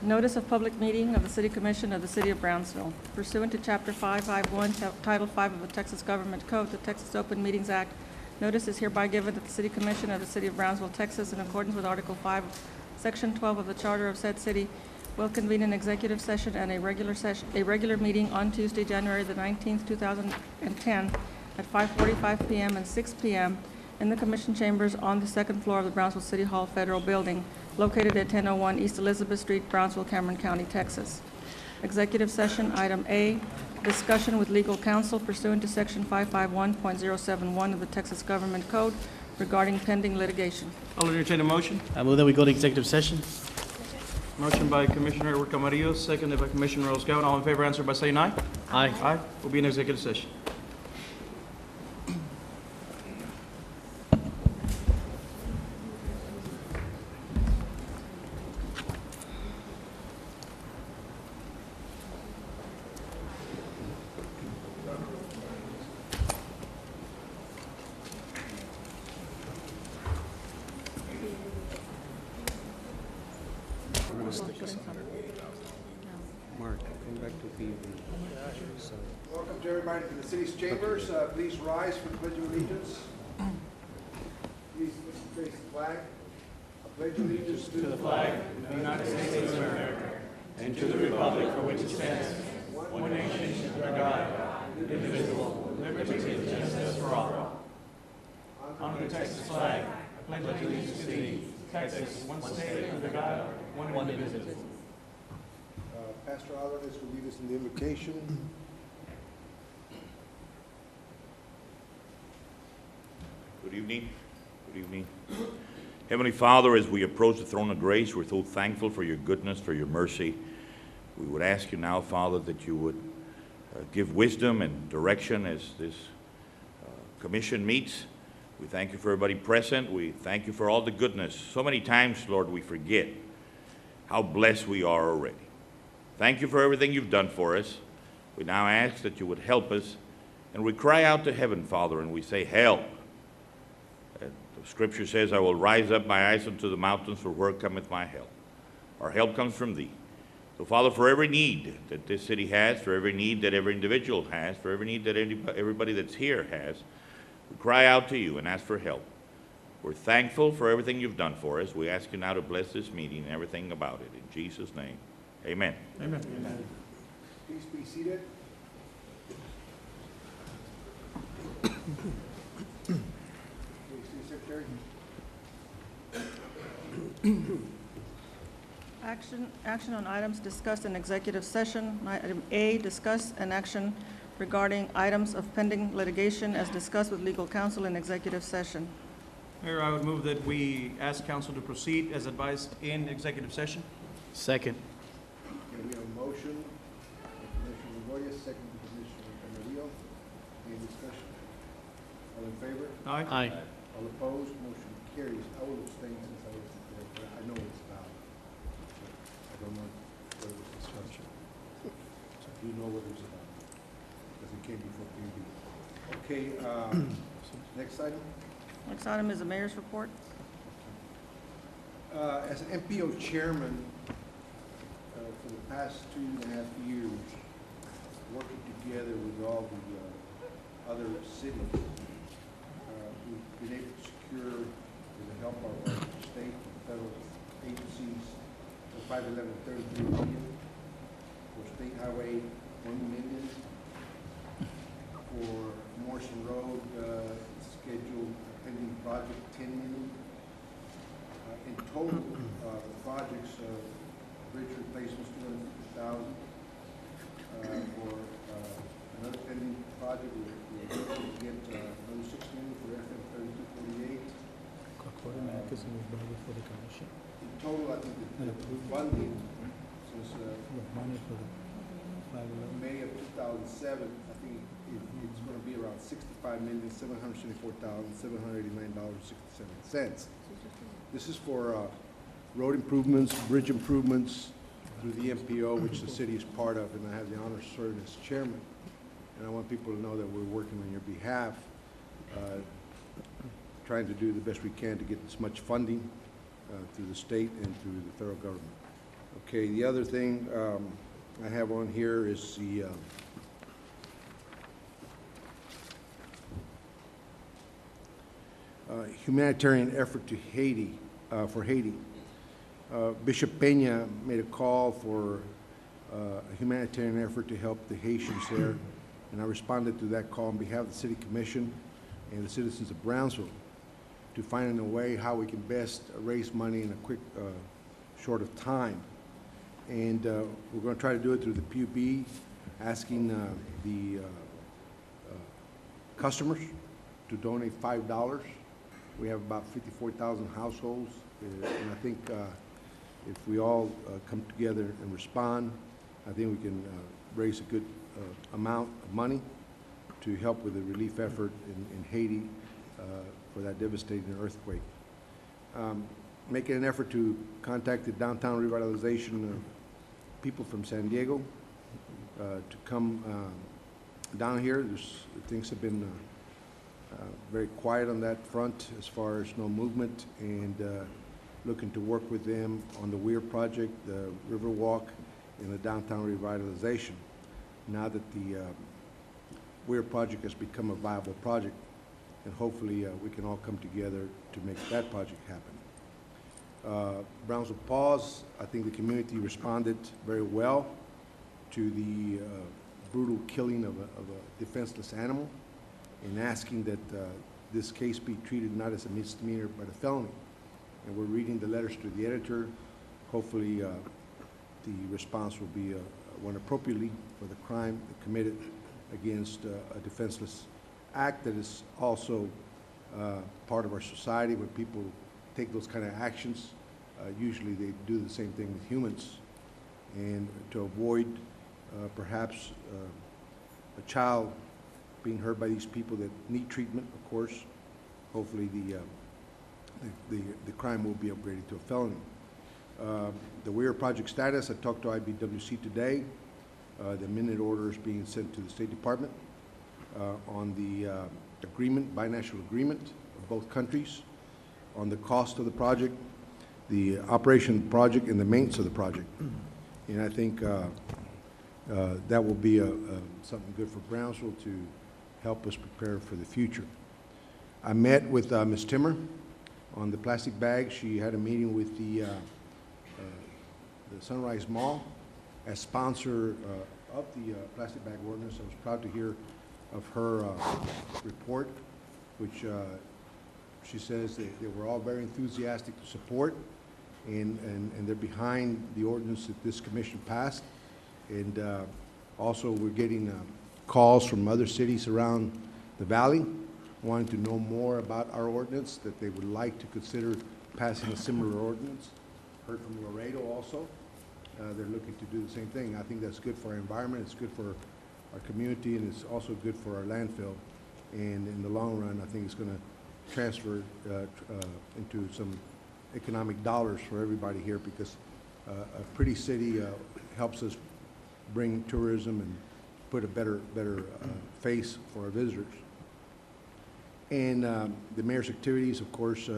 Notice of public meeting of the City Commission of the City of Brownsville. Pursuant to Chapter 551, Title 5 of the Texas Government Code, the Texas Open Meetings Act, notice is hereby given that the City Commission of the City of Brownsville, Texas, in accordance with Article 5, Section 12 of the Charter of said city, will convene an executive session and a regular meeting on Tuesday, January the 19th, 2010, at 5:45 p.m. and 6 p.m. in the Commission chambers on the second floor of the Brownsville City Hall Federal Building, located at 1001 East Elizabeth Street, Brownsville, Cameron County, Texas. Executive session, item A, discussion with legal counsel pursuant to Section 551.071 of the Texas Government Code regarding pending litigation. I'll entertain a motion. I move that we go to executive session. Motion by Commissioner Edward Camarillo, seconded by Commissioner Rose Gowen. All in favor, answer by saying aye. Aye. Aye. We'll be in executive session. Mark, come back to PV. Welcome to everybody to the city's chambers. Please rise for the Pledge of Allegiance. Please face the flag. I pledge allegiance to the flag of the United States of America and to the republic for which it stands, one nation under God, indivisible, with liberty and justice for all. Under the Texas flag, I pledge allegiance to thee, Texas, one state under God, one indivisible. Pastor Alvarez will lead us in the invocation. Good evening. Good evening. Heavenly Father, as we approach the throne of grace, we're so thankful for your goodness, for your mercy. We would ask you now, Father, that you would give wisdom and direction as this commission meets. We thank you for everybody present. We thank you for all the goodness. So many times, Lord, we forget how blessed we are already. Thank you for everything you've done for us. We now ask that you would help us, and we cry out to heaven, Father, and we say, help. The scripture says, I will rise up my eyes unto the mountains, for where cometh my help? Our help comes from thee. So, Father, for every need that this city has, for every need that every individual has, for every need that everybody that's here has, we cry out to you and ask for help. We're thankful for everything you've done for us. We ask you now to bless this meeting and everything about it. In Jesus' name, amen. Amen. Amen. Please be seated. Please, Secretary. Action on items discussed in executive session. Item A, discuss an action regarding items of pending litigation as discussed with legal counsel in executive session. Mayor, I would move that we ask council to proceed as advised in executive session. Second. Okay, we have a motion by Commissioner Goya, second by Commissioner Camarillo. Any discussion? All in favor? Aye. Aye. All opposed? Motion carries. I will abstain since I wasn't there, but I know it's about. I don't know what it was discussed. Do you know what it was about? Because it came before PB. Okay, next item. Next item is the mayor's report. As an MPO chairman, for the past 2.5 years, working together with all the other cities, we've been able to secure, with the help of our state and federal agencies, for 511.33 million, for State Highway 1 million, for Morrison Road scheduled pending project 10 million. In total, the projects, bridge replacements 250,000. For another pending project, we're going to get another 6 million for FM 3248. In total, I think the funding since May of 2007, I think it's going to be around $65,774,789.67. This is for road improvements, bridge improvements through the MPO, which the city is part of, and I have the honor of serving as chairman. And I want people to know that we're working on your behalf, trying to do the best we can to get as much funding through the state and through the federal government. Okay, the other thing I have on here is the humanitarian effort to Haiti, for Haiti. Bishop Peña made a call for a humanitarian effort to help the Haitians there, and I responded to that call on behalf of the City Commission and the citizens of Brownsville to find a way how we can best raise money in a quick, short of time. And we're going to try to do it through the PUB, asking the customers to donate $5. We have about 54,000 households, and I think if we all come together and respond, I think we can raise a good amount of money to help with the relief effort in Haiti for that devastating earthquake. Making an effort to contact the downtown revitalization people from San Diego to come down here. Things have been very quiet on that front as far as no movement, and looking to work with them on the Weir project, the River Walk, and the downtown revitalization. Now that the Weir project has become a viable project, and hopefully we can all come together to make that project happen. Brownsville Pause, I think the community responded very well to the brutal killing of a defenseless animal, and asking that this case be treated not as a misdemeanor but a felony. And we're reading the letters to the editor. Hopefully the response will be one appropriately for the crime committed against a defenseless act that is also part of our society. When people take those kind of actions, usually they do the same thing with humans. And to avoid perhaps a child being hurt by these people that need treatment, of course, hopefully the crime will be upgraded to a felony. The Weir project status, I talked to IBWC today. The minute order is being sent to the State Department on the agreement, binational agreement of both countries, on the cost of the project, the operation of the project, and the maintenance of the project. And I think that will be something good for Brownsville to help us prepare for the future. I met with Ms. Timmer on the plastic bags. She had a meeting with the Sunrise Mall as sponsor of the plastic bag ordinance. I was proud to hear of her report, which she says they were all very enthusiastic to support, and they're behind the ordinance that this commission passed. And also we're getting calls from other cities around the valley wanting to know more about our ordinance, that they would like to consider passing a similar ordinance. Heard from Laredo also. They're looking to do the same thing. I think that's good for our environment, it's good for our community, and it's also good for our landfill. And in the long run, I think it's going to transfer into some economic dollars for everybody here, because a pretty city helps us bring tourism and put a better face for our visitors. And the mayor's activities, of course,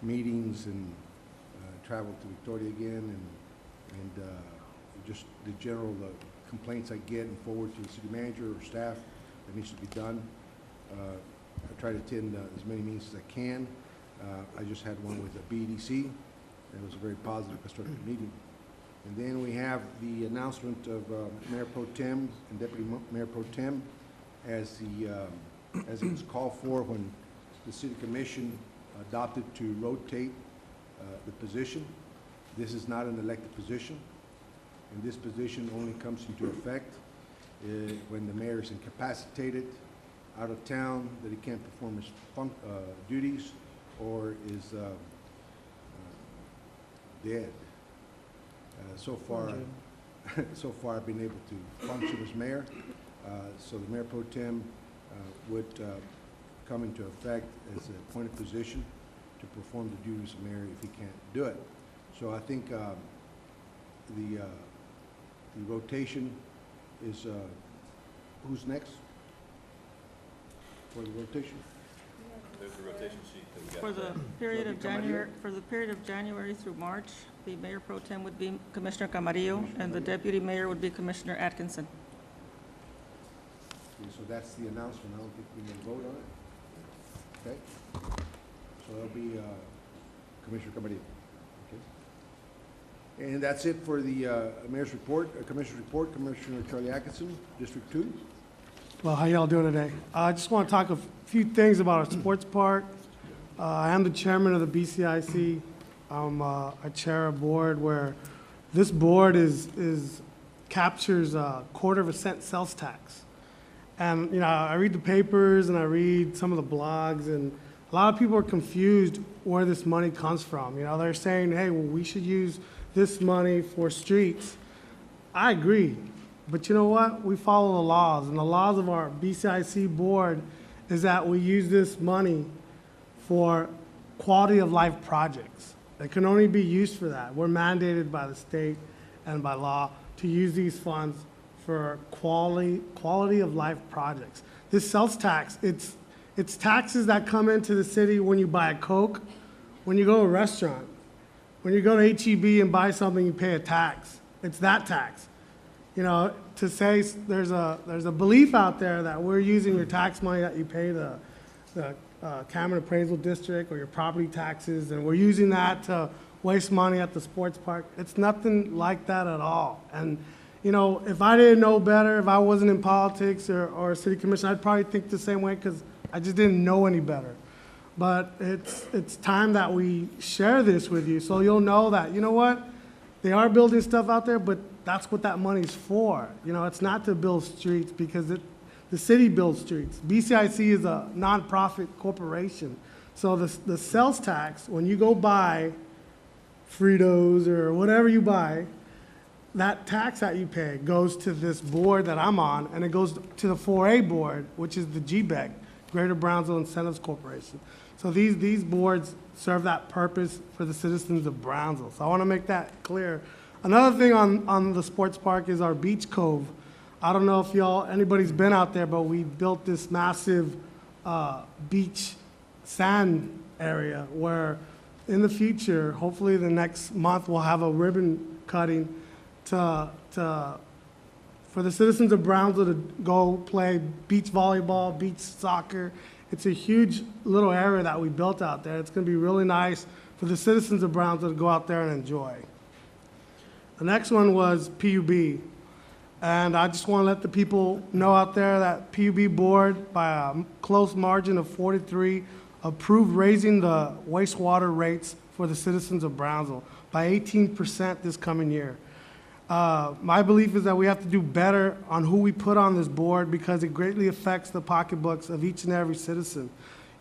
meetings and travel to Victoria again, and just the general complaints I get and forward to the city manager or staff that needs to be done. I try to attend as many meetings as I can. I just had one with the BEDC, and it was a very positive, constructive meeting. And then we have the announcement of Mayor Pro Tem and Deputy Mayor Pro Tem as it was called for when the City Commission adopted to rotate the position. This is not an elected position, and this position only comes into effect when the mayor is incapacitated, out of town, that he can't perform his duties, or is dead. So far I've been able to function as mayor. So the Mayor Pro Tem would come into effect as an appointed position to perform the duties of mayor if he can't do it. So I think the rotation is, who's next for the rotation? there's a rotation sheet that we got. For the period of January through March, the mayor pro tem would be Commissioner Camarillo, and the deputy mayor would be Commissioner Atkinson. Okay, so that's the announcement. I don't think we may vote on it. Okay? So that'll be Commissioner Camarillo. Okay? And that's it for the mayor's report, commissioner's report. Commissioner Charlie Atkinson, District 2. Well, how y'all doing today? I just want to talk a few things about our sports park. I am the chairman of the BCIC. I chair a board where this board captures a 1/4 cent sales tax. And, you know, I read the papers and I read some of the blogs, and a lot of people are confused where this money comes from. You know, they're saying, hey, well, we should use this money for streets. I agree. But you know what? We follow the laws, and the laws of our BCIC board is that we use this money for quality of life projects. It can only be used for that. We're mandated by the state and by law to use these funds for quality of life projects. This sales tax, it's taxes that come into the city when you buy a Coke, when you go to a restaurant, when you go to HEB and buy something, you pay a tax. It's that tax. You know, to say there's a belief out there that we're using your tax money that you pay the Cameron Appraisal District or your property taxes, and we're using that to waste money at the sports park. It's nothing like that at all. And, you know, if I didn't know better, if I wasn't in politics or a city commission, I'd probably think the same way because I just didn't know any better. But it's time that we share this with you so you'll know that, you know what, they are building stuff out there, but that's what that money's for. You know, it's not to build streets because the city builds streets. BCIC is a nonprofit corporation. So the sales tax, when you go buy Fritos or whatever you buy, that tax that you pay goes to this board that I'm on, and it goes to the 4A board, which is the GBEC, Greater Brownsville Incentives Corporation. So these boards serve that purpose for the citizens of Brownsville. So I want to make that clear. Another thing on the sports park is our beach cove. I don't know if anybody's been out there, but we built this massive beach sand area where in the future, hopefully the next month, we'll have a ribbon cutting for the citizens of Brownsville to go play beach volleyball, beach soccer. It's a huge little area that we built out there. It's going to be really nice for the citizens of Brownsville to go out there and enjoy. The next one was PUB. And I just want to let the people know out there that PUB board, by a close margin of 4-3, approved raising the wastewater rates for the citizens of Brownsville by 18% this coming year. My belief is that we have to do better on who we put on this board because it greatly affects the pocketbooks of each and every citizen.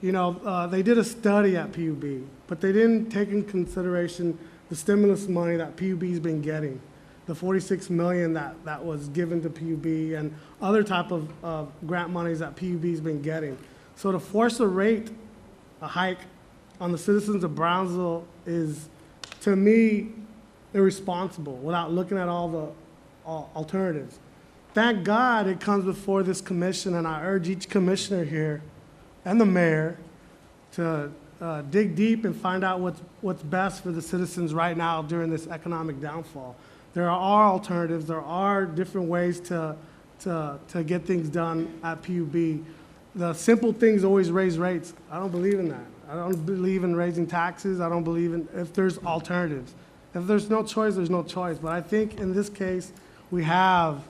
You know, they did a study at PUB, but they didn't take in consideration the stimulus money that PUB's been getting, the $46 million that was given to PUB and other type of grant monies that PUB's been getting. So to force a hike on the citizens of Brownsville is, to me, irresponsible without looking at all the alternatives. Thank God it comes before this commission, and I urge each commissioner here and the mayor to dig deep and find out what's best for the citizens right now during this economic downfall. There are alternatives. There are different ways to get things done at PUB. The simple things always raise rates. I don't believe in that. I don't believe in raising taxes. I don't believe in if there's alternatives. If there's no choice, there's no choice. But I think in this case, we have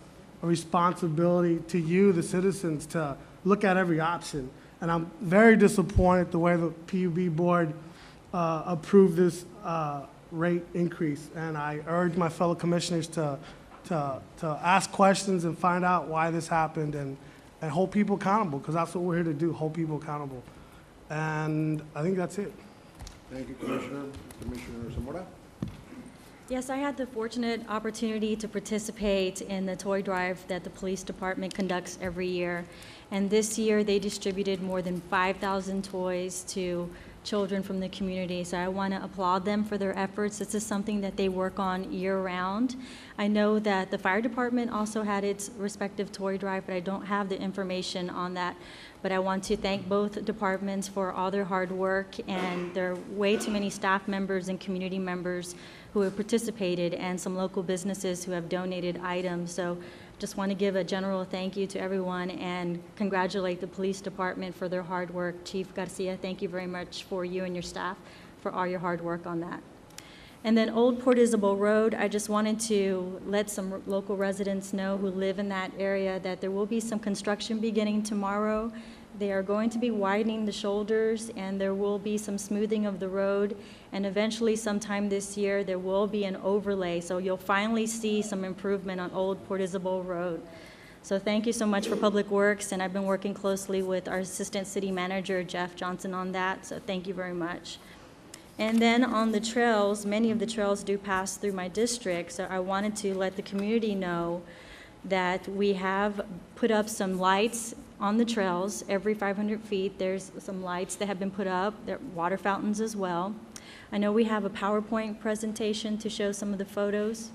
a responsibility to you, the citizens, to look at every option. And I'm very disappointed the way the PUB board approved this rate increase. And I urge my fellow commissioners to ask questions and find out why this happened and hold people accountable, because that's what we're here to do, hold people accountable. And I think that's it. Thank you, Commissioner. Commissioner Zamora? Yes, I had the fortunate opportunity to participate in the toy drive that the police department conducts every year. And this year, they distributed more than 5,000 toys to children from the community. So I want to applaud them for their efforts. This is something that they work on year-round. I know that the fire department also had its respective toy drive, but I don't have the information on that. But I want to thank both departments for all their hard work, and there are way too many staff members and community members who have participated, and some local businesses who have donated items. So just want to give a general thank you to everyone and congratulate the police department for their hard work. Chief Garcia, thank you very much for you and your staff for all your hard work on that. And then Old Port Isabel Road, I just wanted to let some local residents know who live in that area that there will be some construction beginning tomorrow. They are going to be widening the shoulders, and there will be some smoothing of the road, and eventually sometime this year there will be an overlay, so you'll finally see some improvement on Old Port Isabel Road. So thank you so much for Public Works, and I've been working closely with our Assistant City Manager, Jeff Johnson, on that, so thank you very much. And then on the trails, many of the trails do pass through my district, so I wanted to let the community know that we have put up some lights on the trails. Every 500 feet, there's some lights that have been put up. There are water fountains as well. I know we have a PowerPoint presentation to show some of the photos.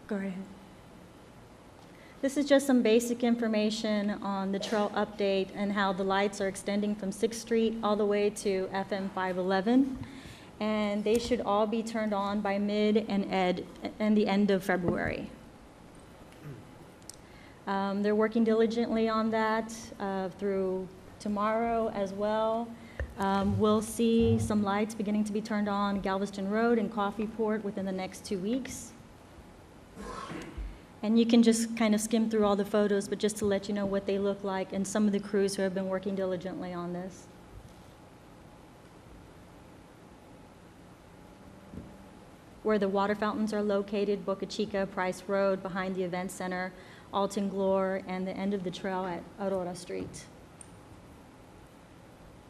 Go ahead. This is just some basic information on the trail update and how the lights are extending from 6th Street all the way to FM 511. And they should all be turned on by mid and the end of February. They're working diligently on that through tomorrow as well. We'll see some lights beginning to be turned on Galveston Road and Coffeeport within the next 2 weeks. And you can just kind of skim through all the photos, but just to let you know what they look like and some of the crews who have been working diligently on this. Where the water fountains are located, Boca Chica, Price Road, behind the Event Center, Alton Glore, and the end of the trail at Aurora Street.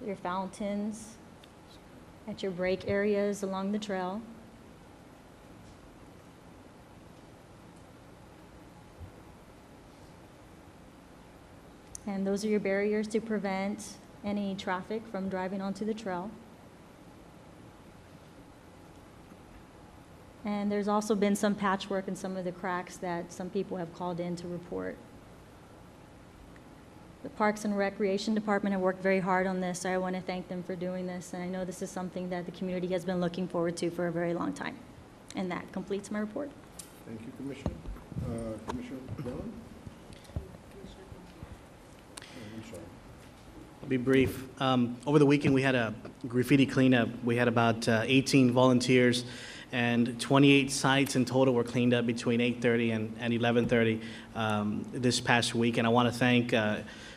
Your fountains at your break areas along the trail. And those are your barriers to prevent any traffic from driving onto the trail. And there's also been some patchwork in some of the cracks that some people have called in to report. The Parks and Recreation Department have worked very hard on this, so I want to thank them for doing this. And I know this is something that the community has been looking forward to for a very long time. And that completes my report. Thank you, Commissioner. Commissioner Dillon? I'm sorry. I'll be brief. Over the weekend, we had a graffiti cleanup. We had about 18 volunteers, and 28 sites in total were cleaned up between 8:30 and 11:30 this past week. And I want to thank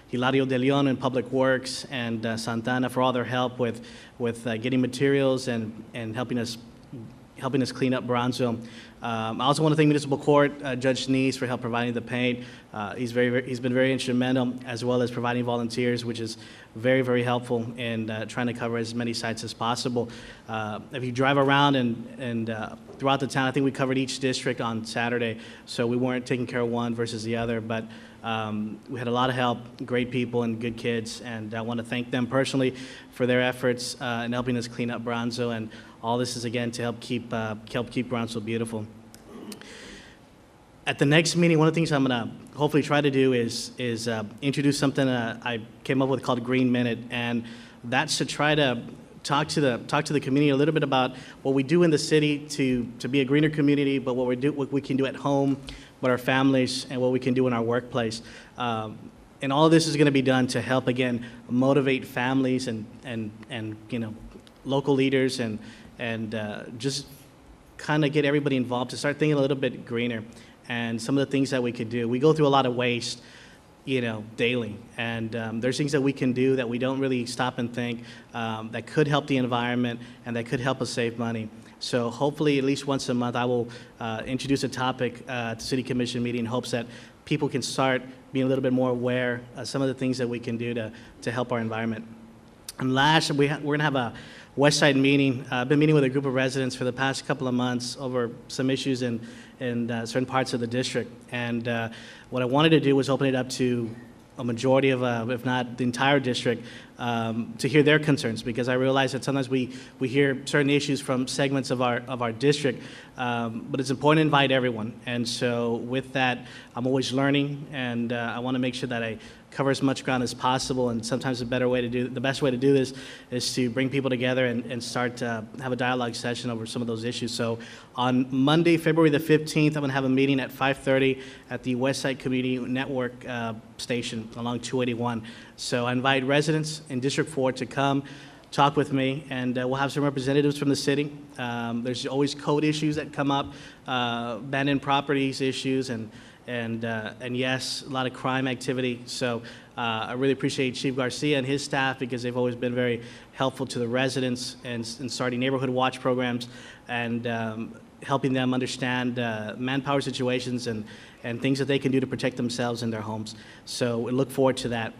Hilario de Leon in Public Works and Santana for all their help with getting materials and helping us clean up Brownsville. I also want to thank Municipal Court, Judge Neese, for help providing the paint. He's been very instrumental, as well as providing volunteers, which is very, very helpful in trying to cover as many sites as possible. If you drive around and throughout the town, I think we covered each district on Saturday, so we weren't taking care of one versus the other, but we had a lot of help, great people and good kids, and I want to thank them personally for their efforts in helping us clean up Brownsville, and all this is, again, to help keep Brownsville beautiful. At the next meeting, one of the things I'm going to hopefully try to do is introduce something I came up with called Green Minute, and that's to try to talk to the community a little bit about what we do in the city to be a greener community, but what we can do at home with our families, and what we can do in our workplace. And all of this is going to be done to help, again, motivate families and local leaders and just kind of get everybody involved to start thinking a little bit greener and some of the things that we could do. We go through a lot of waste, daily, and there's things that we can do that we don't really stop and think that could help the environment and that could help us save money. So hopefully at least once a month I will introduce a topic at the City Commission meeting in hopes that people can start being a little bit more aware of some of the things that we can do to help our environment. And last, we're going to have West Side meeting. I've been meeting with a group of residents for the past couple of months over some issues in certain parts of the district. And what I wanted to do was open it up to a majority of, if not the entire district, to hear their concerns, because I realize that sometimes we hear certain issues from segments of our district, but it's important to invite everyone. And so with that, I'm always learning, and I want to make sure that I cover as much ground as possible. And sometimes the best way to do this is to bring people together and start to have a dialogue session over some of those issues. So on Monday, February the 15th, I'm going to have a meeting at 5:30 at the West Side Community Network station along 281. So I invite residents in District 4 to come talk with me, and we'll have some representatives from the city. There's always code issues that come up, abandoned properties issues, and yes, a lot of crime activity. So I really appreciate Chief Garcia and his staff, because they've always been very helpful to the residents and starting neighborhood watch programs and helping them understand manpower situations and things that they can do to protect themselves and their homes. So we look forward to that.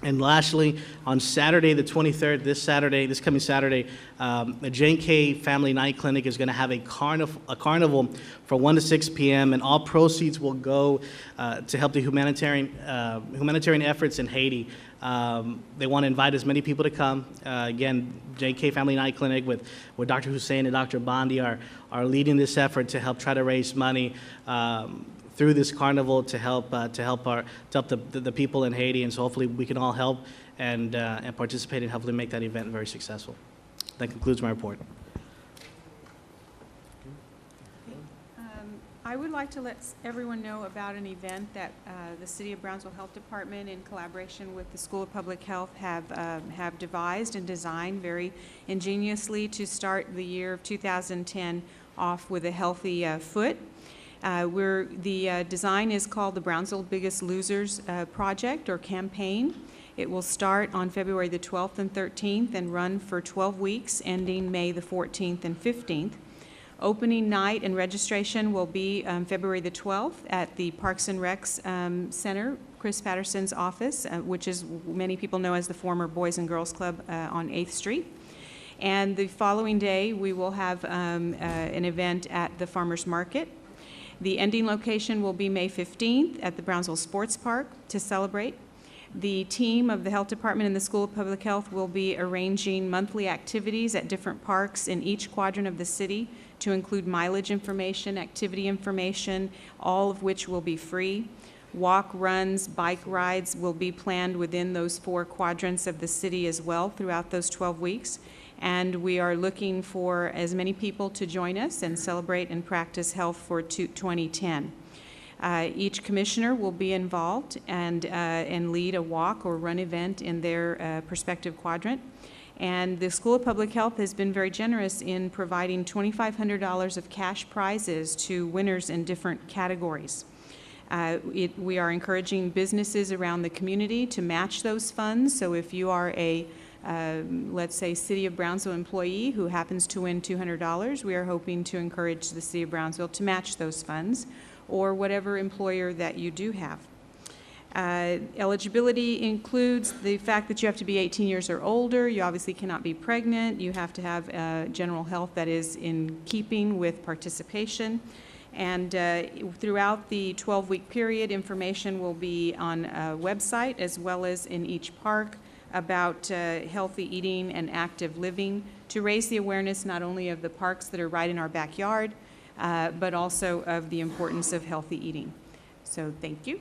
And lastly, on Saturday, the 23rd, this coming Saturday, the J&K Family Night Clinic is going to have a carnival from 1 to 6 p.m., and all proceeds will go to help the humanitarian efforts in Haiti. They want to invite as many people to come. Again, J&K Family Night Clinic with Dr. Hussein and Dr. Bondi are leading this effort to help try to raise money through this carnival to help the people in Haiti, and so hopefully we can all help and participate and hopefully make that event very successful. That concludes my report. I would like to let everyone know about an event that the City of Brownsville Health Department, in collaboration with the School of Public Health, have devised and designed very ingeniously to start the year of 2010 off with a healthy foot. The design is called the Brownsville Biggest Losers Project or campaign. It will start on February the 12th and 13th and run for 12 weeks, ending May the 14th and 15th. Opening night and registration will be February the 12th at the Parks and Recs Center, Chris Patterson's office, which is many people know as the former Boys and Girls Club on 8th Street. And the following day, we will have an event at the Farmers Market. The ending location will be May 15th at the Brownsville Sports Park to celebrate. The team of the Health Department and the School of Public Health will be arranging monthly activities at different parks in each quadrant of the city to include mileage information, activity information, all of which will be free. Walk, runs, bike rides will be planned within those 4 quadrants of the city as well throughout those 12 weeks. And we are looking for as many people to join us and celebrate and practice health for 2010. Each commissioner will be involved and lead a walk or run event in their respective quadrant. And the School of Public Health has been very generous in providing $2,500 of cash prizes to winners in different categories. We are encouraging businesses around the community to match those funds. So if you are a let's say City of Brownsville employee who happens to win $200, we are hoping to encourage the City of Brownsville to match those funds, or whatever employer that you do have. Eligibility includes the fact that you have to be 18 years or older, you obviously cannot be pregnant, you have to have general health that is in keeping with participation. And throughout the 12-week period, information will be on a website as well as in each park about healthy eating and active living to raise the awareness not only of the parks that are right in our backyard, but also of the importance of healthy eating. So thank you.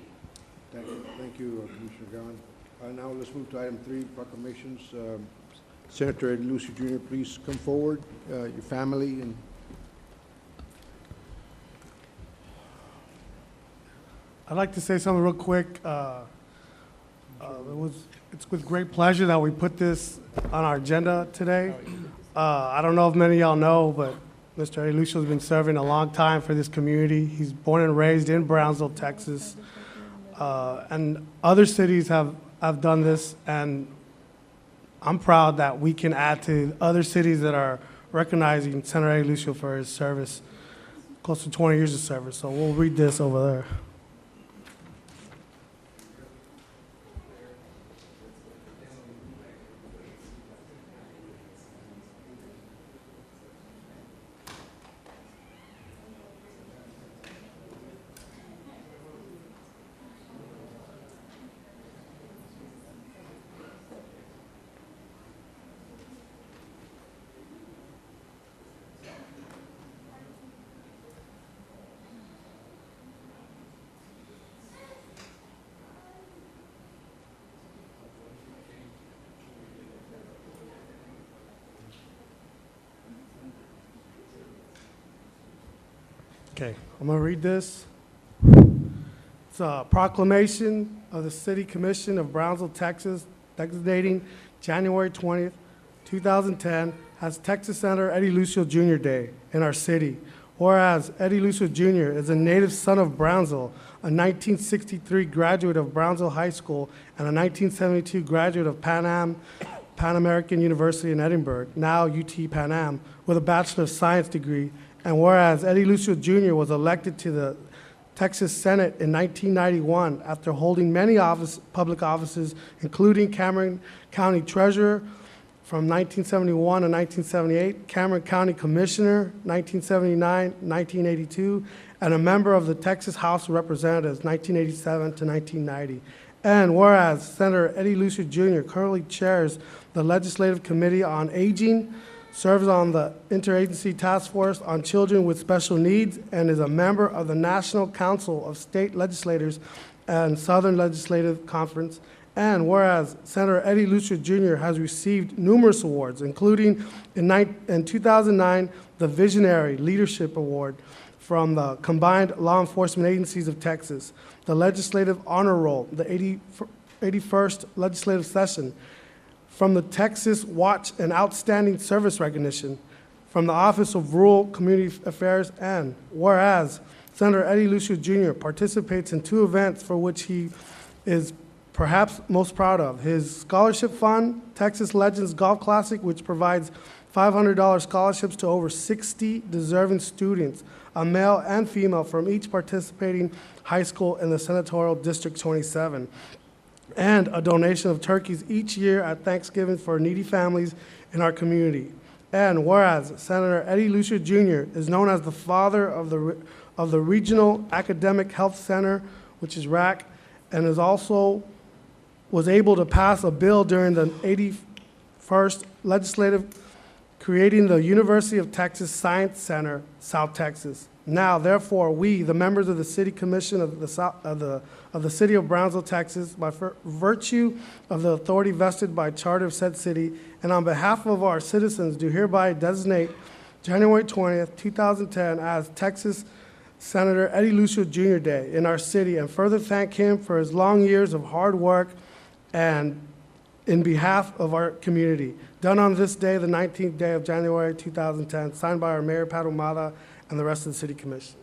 Thank you, Commissioner Gahn. Now let's move to item 3, proclamations. Senator Eddie Lucio Jr., please come forward, your family. And I'd like to say something real quick. It's with great pleasure that we put this on our agenda today. I don't know if many of y'all know, but Mr. Eddie Lucio has been serving a long time for this community. He's born and raised in Brownsville, Texas. And other cities have done this, and I'm proud that we can add to other cities that are recognizing Senator Eddie Lucio for his service, close to 20 years of service. So we'll read this over there. Okay, I'm going to read this. It's a proclamation of the City Commission of Brownsville, Texas, dating January 20th, 2010, as Texas Senator Eddie Lucio Jr. Day in our city. Whereas Eddie Lucio Jr. is a native son of Brownsville, a 1963 graduate of Brownsville High School, and a 1972 graduate of Pan American University in Edinburgh, now UT Pan Am, with a Bachelor of Science degree. And whereas Eddie Lucio Jr. was elected to the Texas Senate in 1991 after holding many public offices, including Cameron County Treasurer from 1971 to 1978, Cameron County Commissioner 1979, 1982, and a member of the Texas House of Representatives 1987 to 1990. And whereas Senator Eddie Lucio Jr. currently chairs the Legislative Committee on Aging, serves on the Interagency Task Force on Children with Special Needs, and is a member of the National Council of State Legislators and Southern Legislative Conference. And whereas Senator Eddie Lucio Jr. has received numerous awards, including in 2009, the Visionary Leadership Award from the Combined Law Enforcement Agencies of Texas, the Legislative Honor Roll, the 81st Legislative Session, from the Texas Watch and Outstanding Service Recognition, from the Office of Rural Community Affairs. And whereas Senator Eddie Lucio Jr. participates in 2 events for which he is perhaps most proud of: his scholarship fund, Texas Legends Golf Classic, which provides $500 scholarships to over 60 deserving students, a male and female, from each participating high school in the Senatorial District 27. And a donation of turkeys each year at Thanksgiving for needy families in our community. And whereas Senator Eddie Lucio Jr. is known as the father of the Regional Academic Health Center, which is RAC, and is also was able to pass a bill during the 81st Legislative creating the University of Texas Science Center, South Texas. Now, therefore, we, the members of the City Commission of the City of Brownsville, Texas, by virtue of the authority vested by charter of said city, and on behalf of our citizens, do hereby designate January 20th, 2010 as Texas Senator Eddie Lucio Jr. Day in our city, and further thank him for his long years of hard work and in behalf of our community. Done on this day, the 19th day of January 2010, signed by our Mayor Pat Humada and the rest of the City Commission.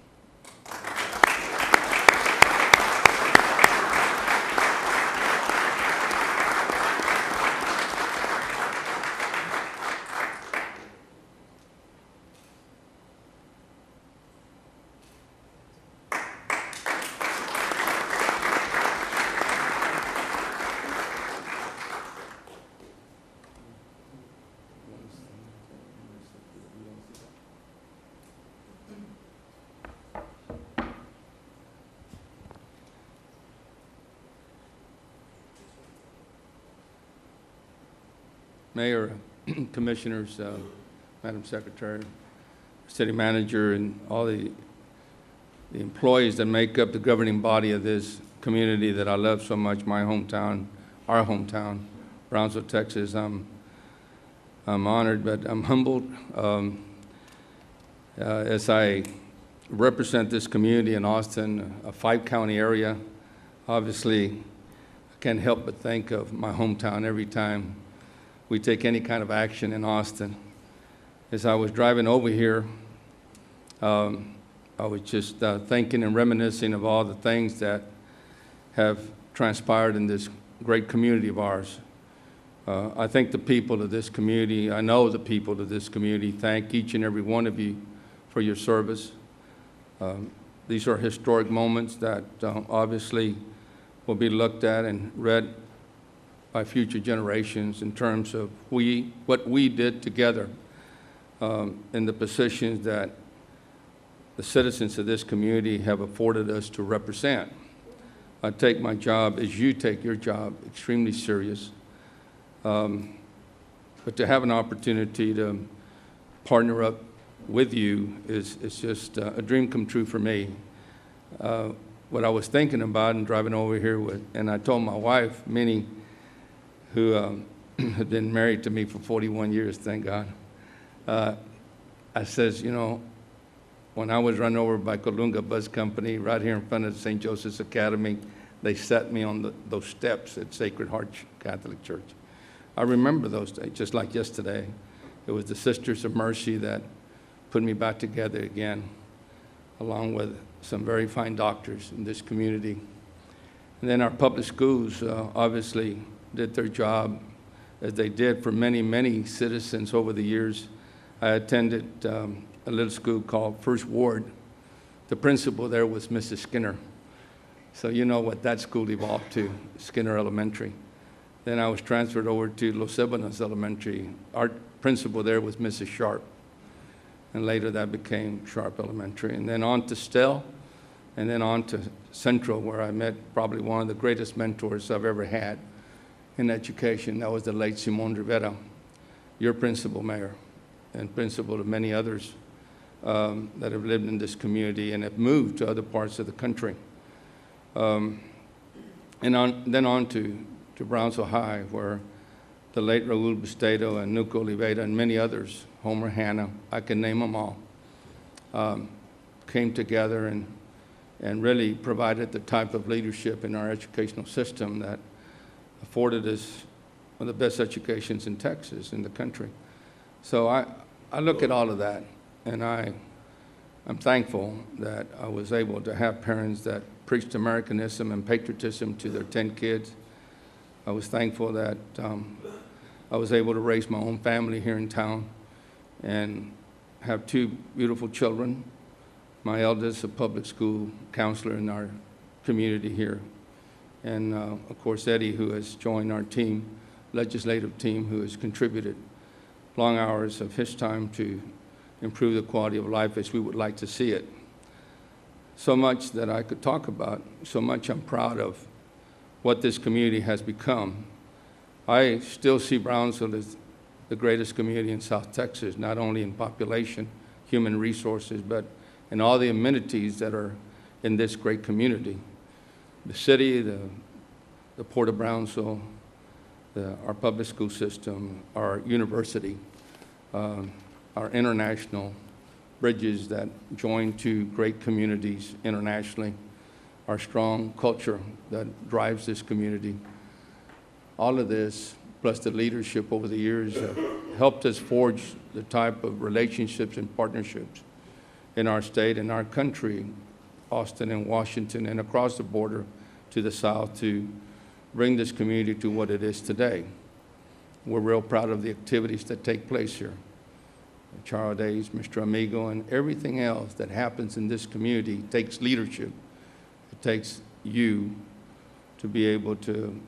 Mayor, Commissioners, Madam Secretary, City Manager, and all the employees that make up the governing body of this community that I love so much, my hometown, our hometown, Brownsville, Texas. I'm honored, but I'm humbled as I represent this community in Austin, a 5-county area. Obviously, I can't help but think of my hometown every time we take any kind of action in Austin. As I was driving over here, I was just thinking and reminiscing of all the things that have transpired in this great community of ours. I thank the people of this community. I know the people of this community thank each and every one of you for your service. These are historic moments that obviously will be looked at and read by future generations in terms of what we did together in the positions that the citizens of this community have afforded us to represent. I take my job, as you take your job, extremely serious. But to have an opportunity to partner up with you is just a dream come true for me. What I was thinking about and driving over here with, and I told my wife, Minnie, who had been married to me for 41 years, thank God. I says, you know, when I was run over by Colunga Bus Company right here in front of St. Joseph's Academy, they set me on those steps at Sacred Heart Catholic Church. I remember those days just like yesterday. It was the Sisters of Mercy that put me back together again, along with some very fine doctors in this community. And then our public schools obviously did their job as they did for many, many citizens over the years. I attended a little school called First Ward. The principal there was Mrs. Skinner. So you know what that school evolved to, Skinner Elementary. Then I was transferred over to Los Ebanos Elementary. Our principal there was Mrs. Sharp. And later that became Sharp Elementary. And then on to Stell, and then on to Central, where I met probably one of the greatest mentors I've ever had in education. That was the late Simon Rivera, your principal, Mayor, and principal of many others that have lived in this community and have moved to other parts of the country. And then on to Brownsville High, where the late Raul Bustedo and Nuco Oliveira and many others, Homer Hanna, I can name them all, came together and really provided the type of leadership in our educational system that afforded us one of the best educations in Texas, in the country. So I look at all of that, and I'm thankful that I was able to have parents that preached Americanism and patriotism to their 10 kids. I was thankful that I was able to raise my own family here in town and have 2 beautiful children. My eldest, a public school counselor in our community here. And of course, Eddie, who has joined our team, legislative team, who has contributed long hours of his time to improve the quality of life as we would like to see it. So much that I could talk about, so much I'm proud of what this community has become. I still see Brownsville as the greatest community in South Texas, not only in population, human resources, but in all the amenities that are in this great community. The city, the Port of Brownsville, our public school system, our university, our international bridges that join 2 great communities internationally, our strong culture that drives this community. All of this, plus the leadership over the years, have helped us forge the type of relationships and partnerships in our state and our country, Austin and Washington, and across the border to the south, to bring this community to what it is today. We're real proud of the activities that take place here. Charo Days, Mr. Amigo, and everything else that happens in this community takes leadership. It takes you to be able to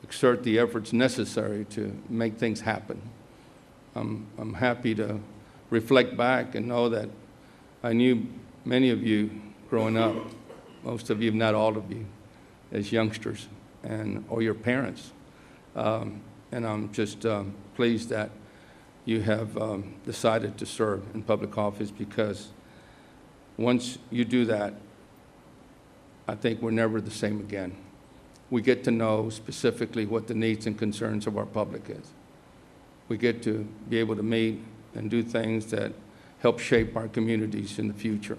exert the efforts necessary to make things happen. I'm happy to reflect back and know that I knew many of you growing up, most of you, if not all of you, as youngsters, or your parents. And I'm just pleased that you have decided to serve in public office, because once you do that, I think we're never the same again. We get to know specifically what the needs and concerns of our public is. We get to be able to meet and do things that help shape our communities in the future.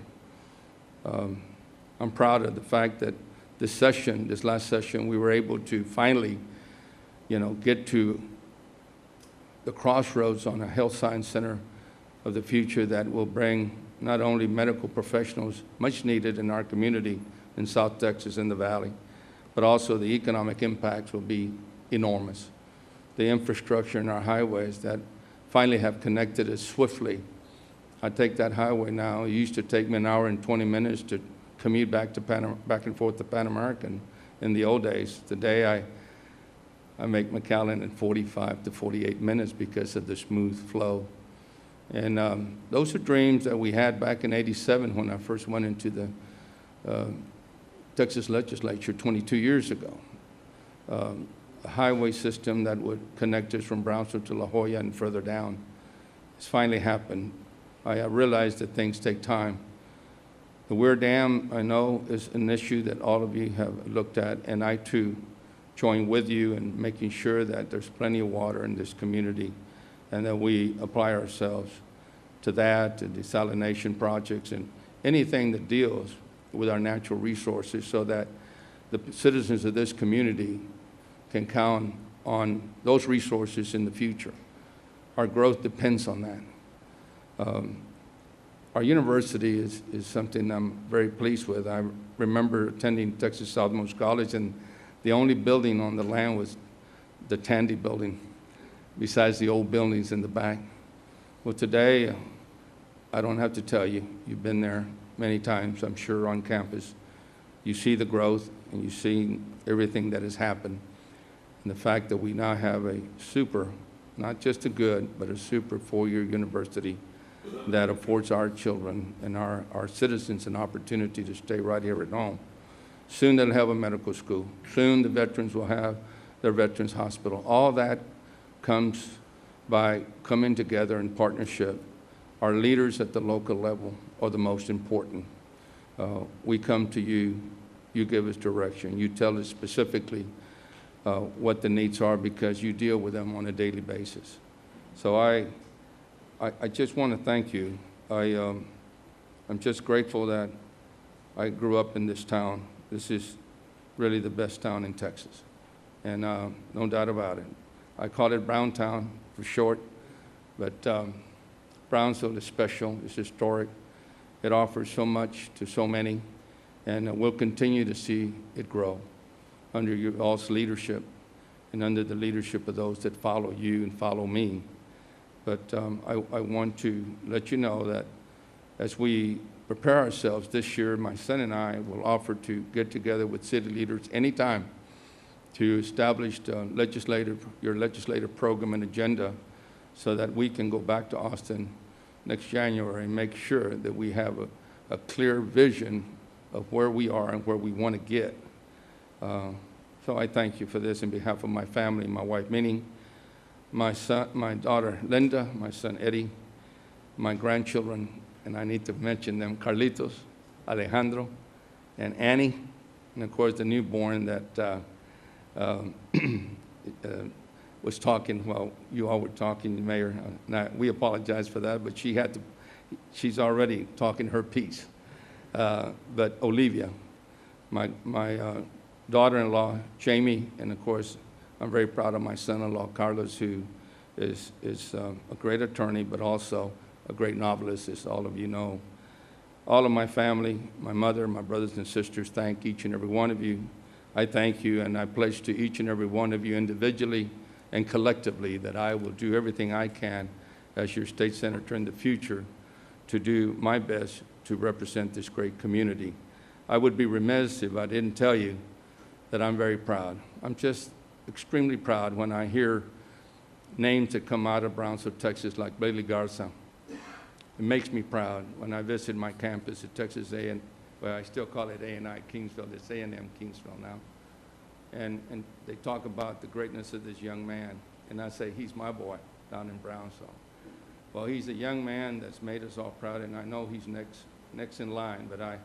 I'm proud of the fact that this last session, we were able to finally, get to the crossroads on a health science center of the future that will bring not only medical professionals, much needed in our community in South Texas and the Valley, but also the economic impacts will be enormous. The infrastructure in our highways that finally have connected us swiftly. I take that highway now. It used to take me an hour and 20 minutes to commute back and forth to Pan American in the old days. Today, I make McAllen in 45 to 48 minutes because of the smooth flow. And those are dreams that we had back in '87 when I first went into the Texas legislature 22 years ago. A highway system that would connect us from Brownsville to La Jolla and further down. It's finally happened. I realize that things take time. The Weir Dam, I know, is an issue that all of you have looked at, and I too join with you in making sure that there's plenty of water in this community and that we apply ourselves to that, to desalination projects, and anything that deals with our natural resources so that the citizens of this community can count on those resources in the future. Our growth depends on that. Our university is something I'm very pleased with. I remember attending Texas Southmost College, and the only building on the land was the Tandy building, besides the old buildings in the back. Well, today, I don't have to tell you, you've been there many times, I'm sure, on campus. You see the growth, and you see everything that has happened. And the fact that we now have a super, not just a good, but a super four-year university that affords our children and our citizens an opportunity to stay right here at home. Soon they'll have a medical school. Soon the veterans will have their veterans hospital. All that comes by coming together in partnership. Our leaders at the local level are the most important. We come to you, you give us direction, you tell us specifically what the needs are because you deal with them on a daily basis. So I just want to thank you. I'm just grateful that I grew up in this town. This is really the best town in Texas, and no doubt about it. I call it Browntown for short, but Brownsville is special, it's historic. It offers so much to so many, and we'll continue to see it grow under your all's leadership and under the leadership of those that follow you and follow me. But I want to let you know that as we prepare ourselves this year, my son and I will offer to get together with city leaders anytime to establish your legislative program and agenda so that we can go back to Austin next January and make sure that we have a clear vision of where we are and where we want to get. So I thank you for this in behalf of my family, my wife Minnie, my daughter Linda, my son Eddie, my grandchildren, and I need to mention them, Carlitos, Alejandro, and Annie, and of course the newborn that was talking while you all were talking, Mayor. We apologize for that, but she's already talking her piece. But Olivia, my daughter-in-law, Jamie, and of course, I'm very proud of my son-in-law, Carlos, who is a great attorney, but also a great novelist, as all of you know. All of my family, my mother, my brothers and sisters, thank each and every one of you. I thank you, and I pledge to each and every one of you individually and collectively that I will do everything I can as your state senator in the future to do my best to represent this great community. I would be remiss if I didn't tell you that I'm very proud. I'm just extremely proud when I hear names that come out of Brownsville, Texas, like Bailey Garza. It makes me proud when I visit my campus at Texas A&M. Well, I still call it A&I Kingsville. It's A&M Kingsville now. And they talk about the greatness of this young man. And I say, he's my boy down in Brownsville. Well, he's a young man that's made us all proud, and I know he's next in line, but I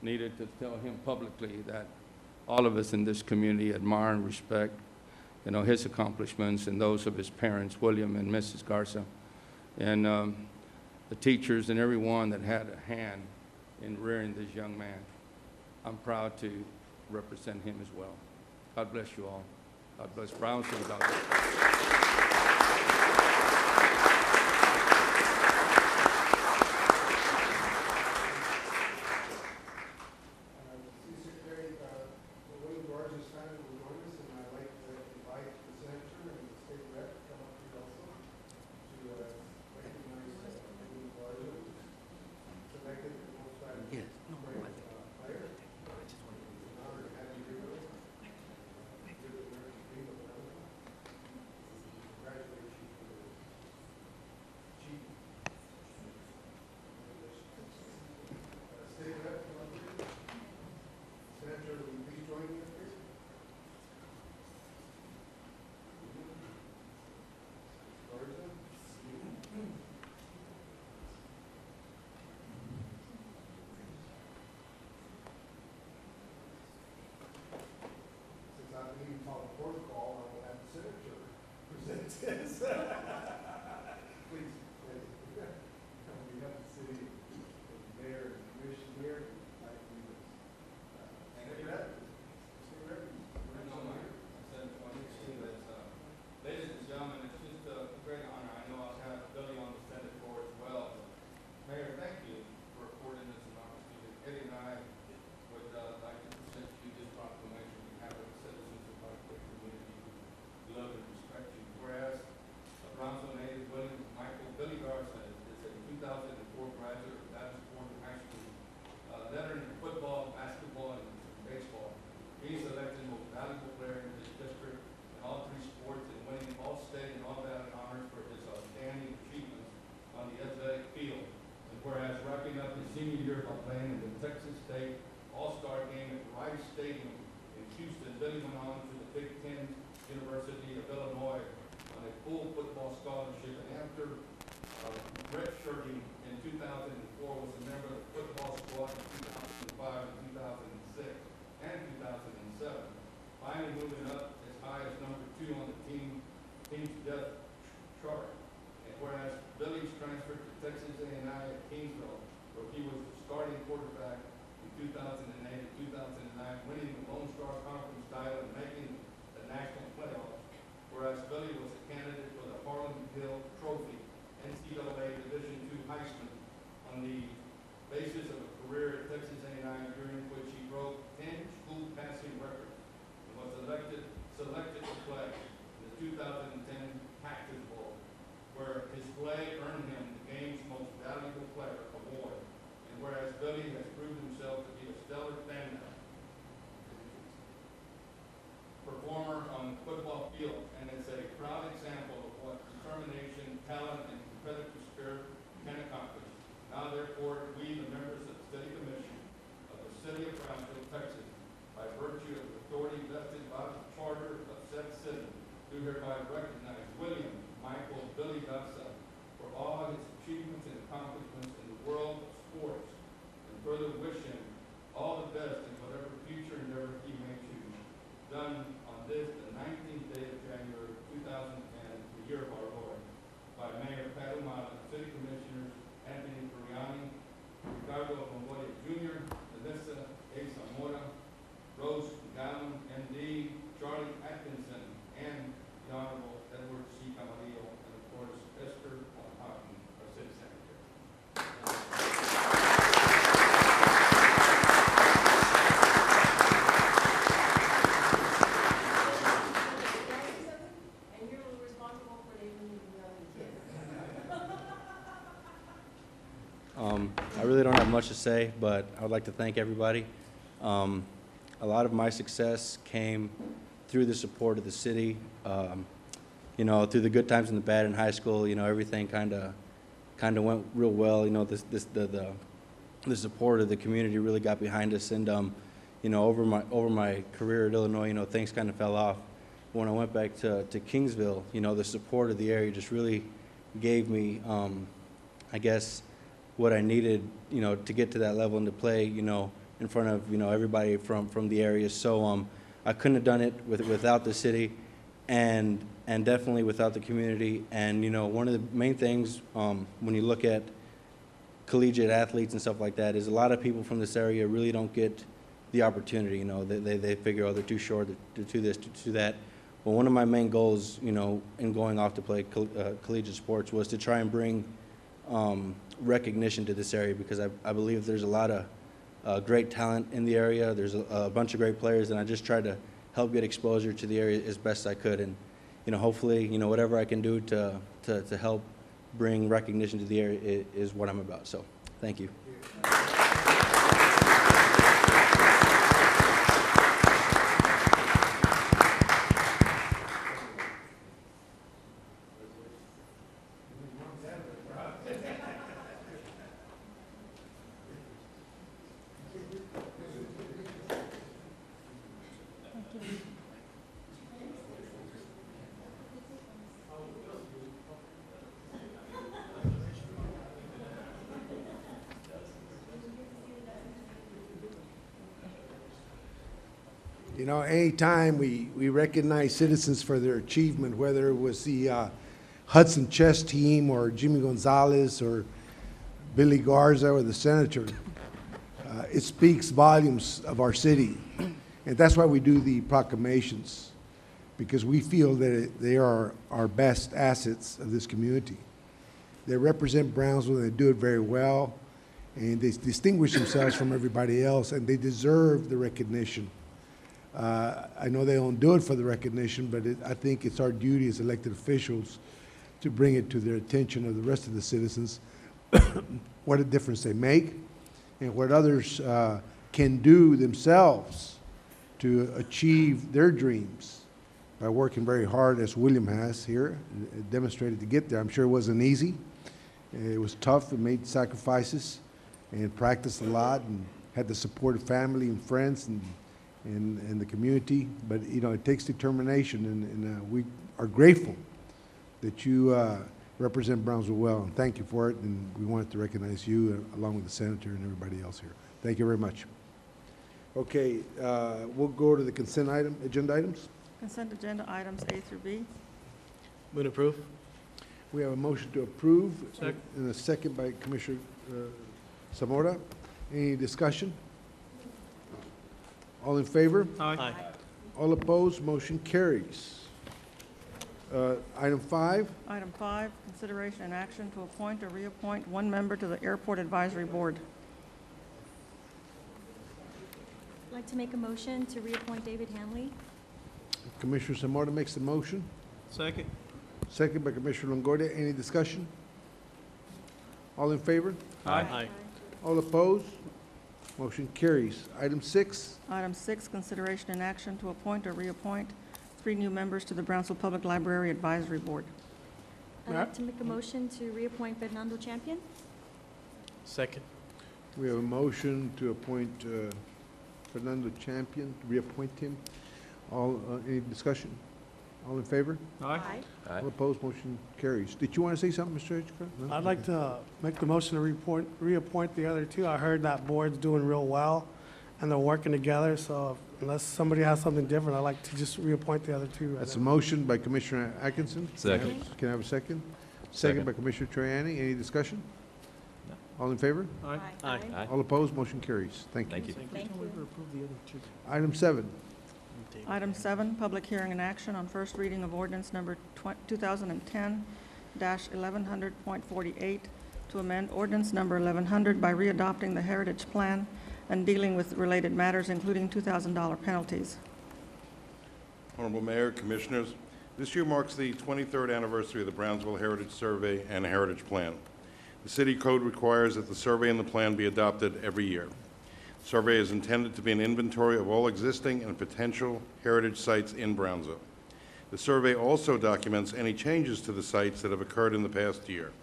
needed to tell him publicly that all of us in this community admire and respect, his accomplishments and those of his parents, William and Mrs. Garza, and the teachers and everyone that had a hand in rearing this young man. I'm proud to represent him as well. God bless you all. God bless Brownsville. God bless. while playing in the Texas State All-Star Game at Rice Stadium in Houston. Billy went on to the Big Ten University of Illinois on a full football scholarship, and after redshirting in 2004, was a member of the football squad in 2005 and 2006 and 2007. Finally moving up as high as number 2 on the team's depth chart. And whereas Billy's transferred to Texas A&I at Kingsville, where he was the starting quarterback in 2008 and 2009, winning the Lone Star Conference title and making the national playoffs. Whereas Billy was a candidate for the Harlan Hill Trophy NCAA Division II Heisman on the basis of a career at Texas A&I, during which he broke 10 school passing records and was selected to play in the 2010 Cactus Bowl, where his play earned him the game's Most Valuable Player award. And whereas Billy has proved himself to be a stellar performer on the football field, and is a proud example of what determination, talent, and competitive spirit can accomplish. Now therefore, we, the members of the City Commission of the City of Brownsville, Texas, by virtue of the authority vested by the charter of said city, do hereby recognize William Michael Billy Dassa for all his achievements and accomplishments in the world of sports, and further wish him all the best in whatever future endeavor he may choose. Done on this, the 19th day of January 2010, the year of our Lord, by Mayor Pat O'Malley, City Commissioners Anthony Briani, Ricardo Mongolia Jr., Melissa A. Zamora, Rose Gallon, M.D., Charlie Atkinson, and the Honorable Edward C. Camarillo, and of course, Esther Von Houten, our City Secretary. I really don't have much to say, but I would like to thank everybody. A lot of my success came through the support of the city. You know, through the good times and the bad in high school, you know, everything kind of went real well. You know, the support of the community really got behind us, and you know, over my career at Illinois, you know, things kind of fell off. When I went back to Kingsville, you know, the support of the area just really gave me, I guess, what I needed, you know, to get to that level and to play, you know, in front of, you know, everybody from the area. So I couldn't have done it without the city, and definitely without the community. And you know, one of the main things when you look at collegiate athletes and stuff like that is a lot of people from this area really don't get the opportunity. You know, they figure, oh, they're too short, they're too this, too that. Well, one of my main goals, you know, in going off to play collegiate sports was to try and bring recognition to this area, because I believe there's a lot of great talent in the area. There's a bunch of great players, and I just tried to help get exposure to the area as best I could. And you know, hopefully, you know, whatever I can do to help bring recognition to the area is what I'm about. So, thank you. You know, anytime we recognize citizens for their achievement, whether it was the Hudson chess team or Jimmy Gonzalez or Billy Garza or the senator, it speaks volumes of our city. And that's why we do the proclamations, because we feel that they are our best assets of this community. They represent Brownsville, and they do it very well, and they distinguish themselves from everybody else, and they deserve the recognition. I know they don't do it for the recognition, but I think it's our duty as elected officials to bring it to their attention of the rest of the citizens, what a difference they make, and what others can do themselves to achieve their dreams by working very hard, as William has here, demonstrated to get there. I'm sure it wasn't easy. It was tough. It made sacrifices. and practiced a lot and had the support of family and friends and the community. But, you know, it takes determination, and we are grateful that you represent Brownsville well, and thank you for it. And we wanted to recognize you along with the senator and everybody else here. Thank you very much. Okay, we'll go to the consent agenda items. Consent agenda items A through B. Move to approve. We have a motion to approve. Second. And a second by Commissioner Zamora. Any discussion? All in favor? Aye. All opposed? Motion carries. Item 5, Item 5, consideration and action to appoint or reappoint one member to the Airport Advisory Board. I'd like to make a motion to reappoint David Hanley. Commissioner Zamora makes the motion. Second. Second by Commissioner Longoria. Any discussion? All in favor? Aye. All opposed? Motion carries. Item 6, Item 6, consideration and action to appoint or reappoint 3 new members to the Brownsville Public Library Advisory Board. I'd like to make a motion to reappoint Fernando Champion. Second. we have a motion to appoint Fernando Champion, reappoint him. All, any discussion? All in favor? Aye. All opposed? Motion carries. Did you want to say something, Mr. Hitchcock? No? I'd like to make the motion to reappoint the other 2. I heard that board's doing real well, and they're working together, so unless somebody has something different, I'd like to just reappoint the other 2. That's a motion by Commissioner Atkinson. Second. Can I have a second? Second Second. by Commissioner Troyani. Any discussion? All in favor? Aye. Aye. All opposed? Motion carries. Thank you. Thank you. Thank you. Item 7, Item 7, public hearing and action on first reading of ordinance number 2010-1100.48 to amend ordinance number 1100 by readopting the Heritage Plan and dealing with related matters, including $2,000 penalties. Honorable Mayor, Commissioners, this year marks the 23rd anniversary of the Brownsville Heritage Survey and Heritage Plan. The city code requires that the survey and the plan be adopted every year. The survey is intended to be an inventory of all existing and potential heritage sites in Brownsville. The survey also documents any changes to the sites that have occurred in the past year.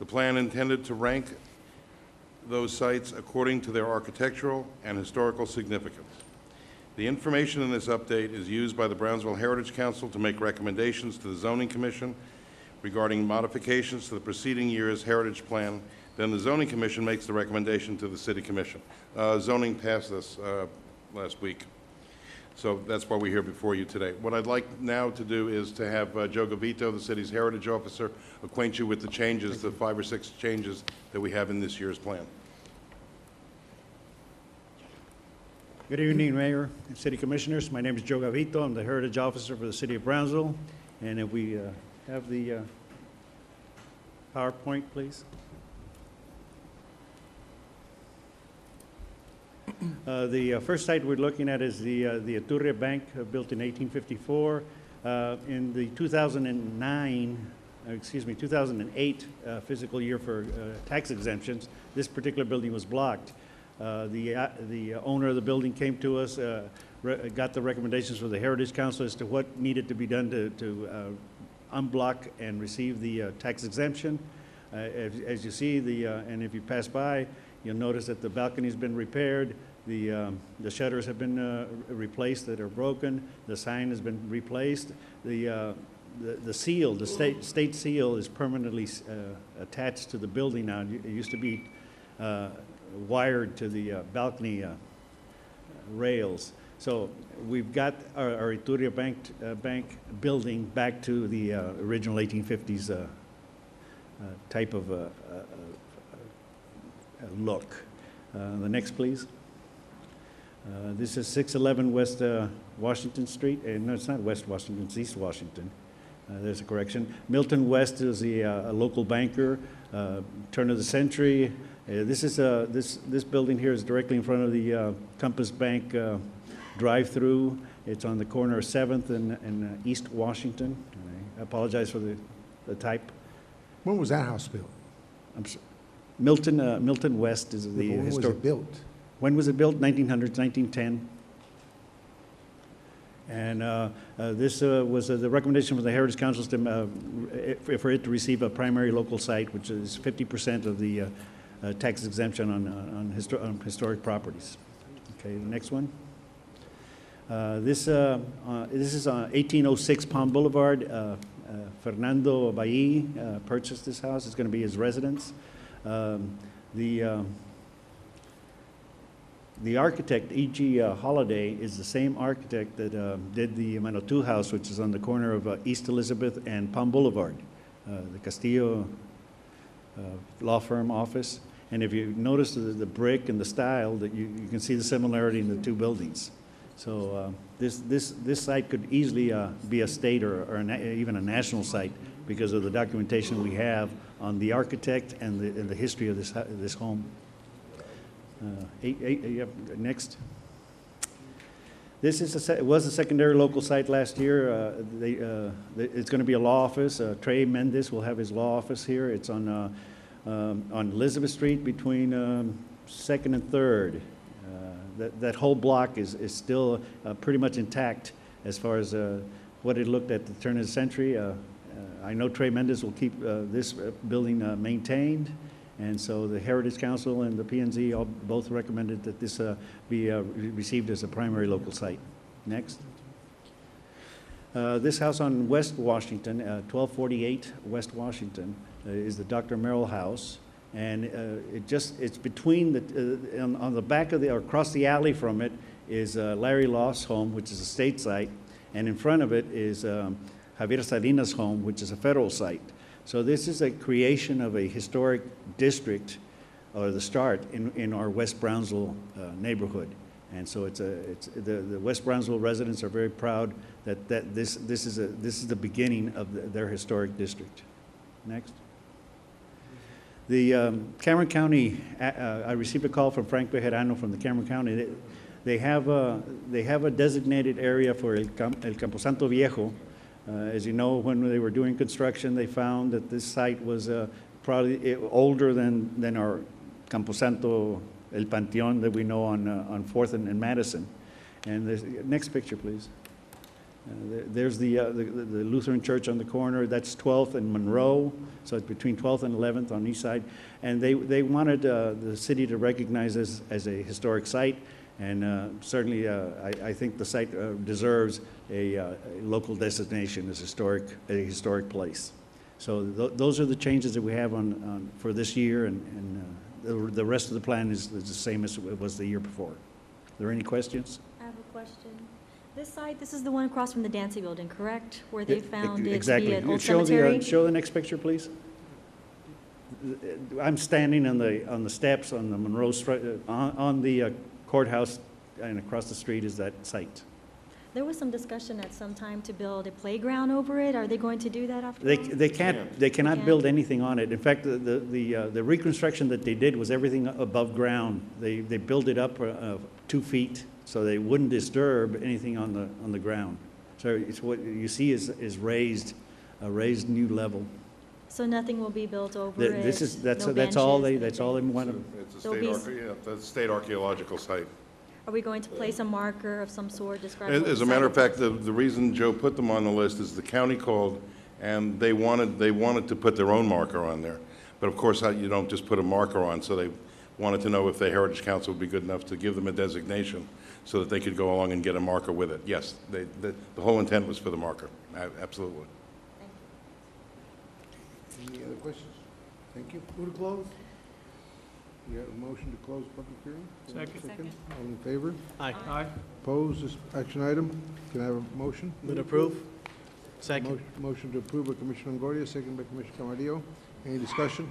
The plan intended to rank those sites according to their architectural and historical significance. The information in this update is used by the Brownsville Heritage Council to make recommendations to the Zoning Commission regarding modifications to the preceding year's Heritage Plan. Then the Zoning Commission makes the recommendation to the City Commission. Zoning passed this last week, so that's why we're here before you today. What I'd like now to do is to have Joe Gavito, the city's Heritage Officer, acquaint you with the changes, the 5 or 6 changes that we have in this year's plan. Good evening, Mayor and City Commissioners. My name is Joe Gavito. I'm the Heritage Officer for the City of Brownsville. And if we have the PowerPoint, please. The first site we're looking at is the Iturria Bank, built in 1854. In the 2008 fiscal year for tax exemptions, this particular building was blocked. The owner of the building came to us, got the recommendations from the Heritage Council as to what needed to be done to unblock and receive the tax exemption. As you see, and if you pass by, you'll notice that the balcony's been repaired, the shutters have been replaced that are broken, the sign has been replaced, the seal, the state seal is permanently attached to the building now. It used to be wired to the balcony rails. So we've got our Iturria Bank building back to the original 1850s type of look. The next, please. This is 611 West Washington Street. No, it's not West Washington, it's East Washington. There's a correction. Milton West is a local banker, turn of the century. This building here is directly in front of the Compass Bank drive-through. It's on the corner of 7th and East Washington. I apologize for the type. when was that house built? Milton West is the When was historic. it built? When was it built? 1900s, 1910. And this was the recommendation from the Heritage Council for it to receive a primary local site, which is 50% of the tax exemption on historic properties. Okay, the next one. This is 1806 Palm Boulevard. Fernando Bailly purchased this house. It's going to be his residence. The architect, E.G. Holliday, is the same architect that did the Manotu House, which is on the corner of East Elizabeth and Palm Boulevard, the Castillo law firm office. And if you notice the brick and the style, that you can see the similarity in the two buildings. So this site could easily be a state or even a national site because of the documentation we have on the architect and the history of this home. Next. This is was a secondary local site last year. It's going to be a law office. Trey Mendez will have his law office here. It's on Elizabeth Street between 2nd and 3rd. That whole block is still pretty much intact as far as what it looked at the turn of the century. I know Trey Mendez will keep this building maintained. And so the Heritage Council and the P&Z both recommended that this be received as a primary local site. Next. This house on West Washington, 1248 West Washington, is the Dr. Merrill House. And it's between on the back of or across the alley from it is Larry Loss' home, which is a state site. And in front of it is Javier Salinas' home, which is a federal site. So this is a creation of a historic district, or the start in our West Brownsville neighborhood. And so the West Brownsville residents are very proud that this is the beginning of their historic district. Next. The Cameron County, I received a call from Frank Bejarano from the Cameron County. They have a designated area for El Camposanto Viejo. As you know, when they were doing construction, they found that this site was probably older than our Camposanto, El Panteón that we know on 4th and Madison. And the next picture, please. There's the Lutheran church on the corner. That's 12th and Monroe, so it's between 12th and 11th on each side. And they wanted the city to recognize this as a historic site. And certainly, I think the site deserves a local designation as a historic place. So those are the changes that we have on for this year, and the rest of the plan is the same as it was the year before. Are there any questions? I have a question. This site, this is the one across from the Dancy Building, correct? Where they found it exactly. to be an old cemetery? Show the next picture, please. I'm standing on the steps on the Monroe on the courthouse, and across the street is that site. There was some discussion at some time to build a playground over it. Are they going to do that after all? They cannot build anything on it. In fact, the reconstruction that they did was everything above ground. They built it up 2 feet so they wouldn't disturb anything on the ground. So it's what you see is a raised new level. So nothing will be built over it? That's all they want to. It's a state archaeological site. Are we going to place a marker of some sort describing? As a matter of fact, the reason Joe put them on the list is the county called, and they wanted to put their own marker on there. But of course, you don't just put a marker on, so they wanted to know if the Heritage Council would be good enough to give them a designation so that they could go along and get a marker with it. Yes, the whole intent was for the marker, absolutely. Any other questions? Thank you. Move to close. We have a motion to close public hearing. Second. All in favor? Aye. Aye. Opposed? This action item. Can I have a motion? Move to approve. Second. Motion to approve by Commissioner Longoria, second by Commissioner Camarillo. Any discussion?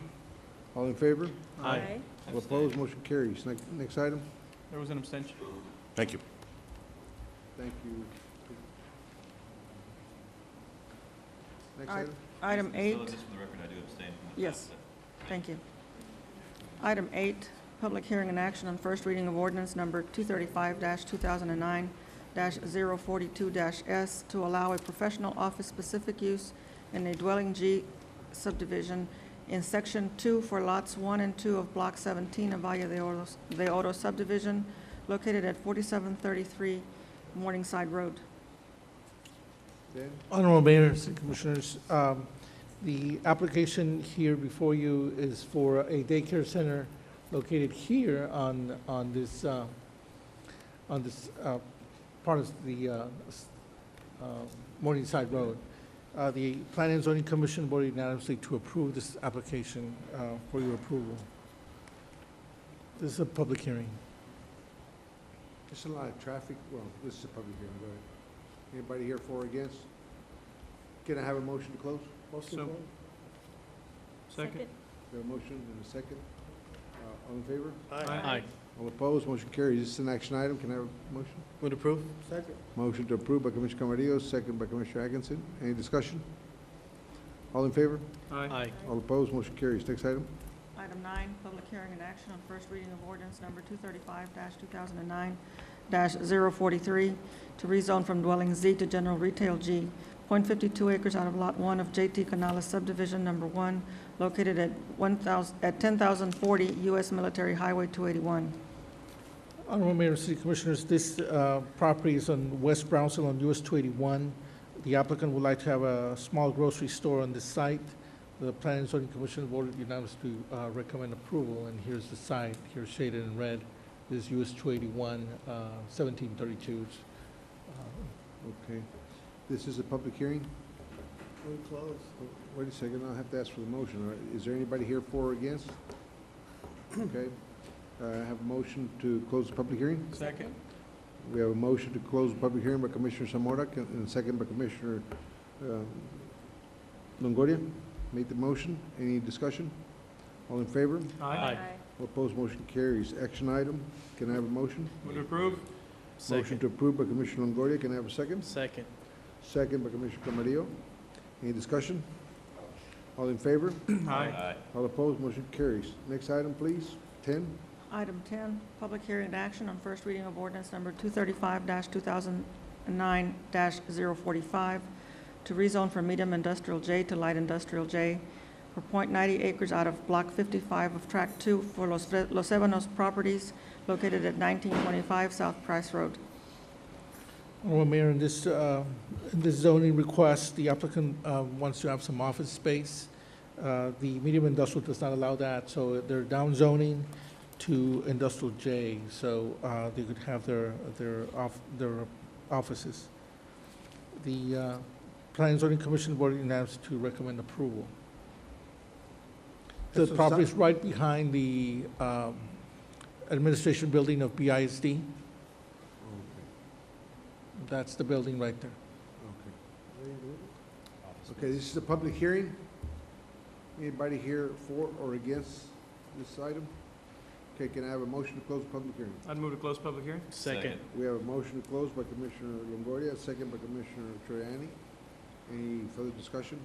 All in favor? Aye. All opposed? Motion carries. Next item. There was an abstention. Thank you. Thank you. Next Aye. item. Item 8. Just for the record, I do abstain from the Yes. vote. Thank you. Item 8, public hearing and action on first reading of ordinance number 235-2009-042-S to allow a professional office specific use in a dwelling G subdivision in section 2 for lots 1 and 2 of block 17 of Valle de Oro subdivision located at 4733 Morningside Road. Dan? Honorable Mayor, City Commissioners, The application here before you is for a daycare center located here on this part of the Morningside Road. The Planning and Zoning Commission voted unanimously to approve this application for your approval. This is a public hearing. There's a lot of traffic. Well, this is a public hearing. Go ahead. Anybody here for or against? Can I have a motion to close? So- Second. We have a motion and a second. All in favor? Aye. All opposed? Motion carries. This is an action item. Can I have a motion? Move to approve? Second. Motion to approve by Commissioner Camarillo, second by Commissioner Atkinson. Any discussion? All in favor? Aye. All opposed? Motion carries. Next item. Item 9, public hearing and action on first reading of ordinance number 235-2009-043 to rezone from dwelling Z to general retail G, 0.52 acres out of Lot 1 of JT Canales subdivision number 1, located at 10,040 U.S. Military Highway 281. Honorable Mayor and City Commissioners, this property is on West Brownsville on US 281. The applicant would like to have a small grocery store on this site. The Planning and Zoning Commission voted unanimously to recommend approval, and here's the site, here shaded in red. This is US 281, 1732s. Okay. This is a public hearing? We close. Wait a second, I'll have to ask for the motion. All right, is there anybody here for or against? Okay. I have a motion to close the public hearing. Second. We have a motion to close the public hearing by Commissioner Zamora and a second by Commissioner Longoria. Made the motion. Any discussion? All in favor? Aye. All opposed? Motion carries. Action item. Can I have a motion? Move to approve? Motion to approve by Commissioner Longoria. Can I have a second? Second. Second by Commissioner Camarillo. Any discussion? All in favor? Aye. All opposed? Motion carries. Next item, please. 10. Item 10, public hearing and action on first reading of ordinance number 235-2009-045 to rezone from medium industrial J to light industrial J for .90 acres out of Block 55 of Tract 2 for Los Ebanos properties located at 1925 South Price Road. Honorable Mayor, in this zoning request, the applicant wants to have some office space. The medium industrial does not allow that, so they're down zoning to industrial J, so they could have their offices. The Planning and Zoning Commission voted unanimously to recommend approval. The So property is right behind the administration building of BISD. That's the building right there. Okay, this is a public hearing. Anybody here for or against this item? Okay, can I have a motion to close the public hearing? I'd move to close public hearing? Second. We have a motion to close by Commissioner Longoria, second by Commissioner Troyani. Any further discussion?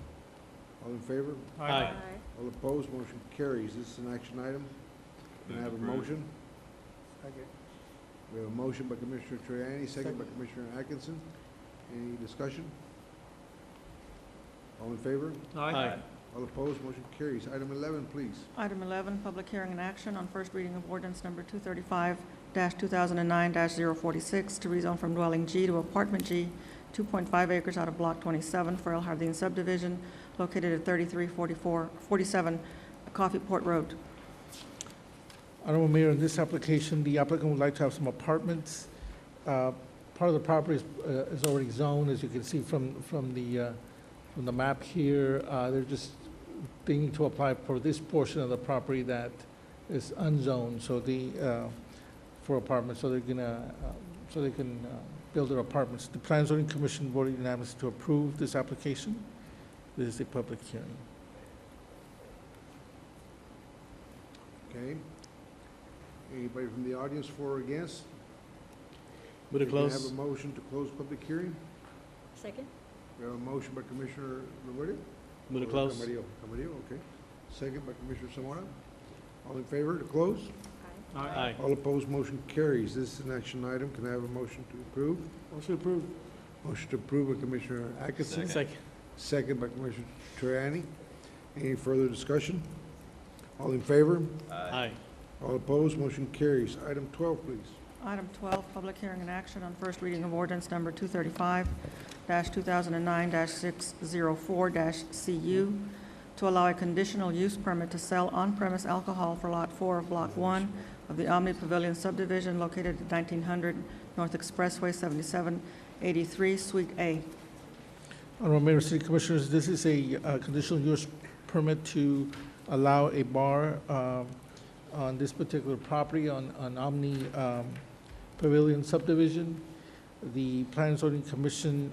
All in favor? Aye. All opposed? Motion carries. This is an action item. Can I have a motion? We have a motion by Commissioner Troyani, second by Commissioner Atkinson. Any discussion? All in favor? Aye. All opposed? Motion carries. Item 11, please. Item 11, public hearing and action on first reading of ordinance number 235-2009-046 to rezone from dwelling G to apartment G, 2.5 acres out of Block 27 for El Jardín subdivision located at 3347 Coffee Port Road. Honorable Mayor, in this application, the applicant would like to have some apartments. Part of the property is already zoned, as you can see from the map here. They need to apply for this portion of the property that is unzoned, so for apartments, so they can build their apartments. The Planning and Zoning Commission voted unanimously to approve this application. This is a public hearing. Okay. Anybody from the audience for or against? Move to Can I have close? a motion to close public hearing? Second? We have a motion by Commissioner Longoria. Move to Or close? Camarillo, okay. Second by Commissioner Zamora. All in favor to close? Aye. All opposed, motion carries. This is an action item. Can I have a motion to approve? Motion approved. Motion to approve by Commissioner Atkinson. Second. Second by Commissioner Troyani. Any further discussion? All in favor? Aye. All opposed, motion carries. Item 12, please. Item 12, public hearing and action on first reading of ordinance number 235-2009-604-CU to allow a conditional use permit to sell on-premise alcohol for Lot 4 of Block 1 of the Omni Pavilion subdivision located at 1900 North Expressway, 7783, Suite A. Honorable Mayor, City Commissioners, this is a conditional use permit to allow a bar on this particular property on Omni Pavilion subdivision. The Planning and Zoning Commission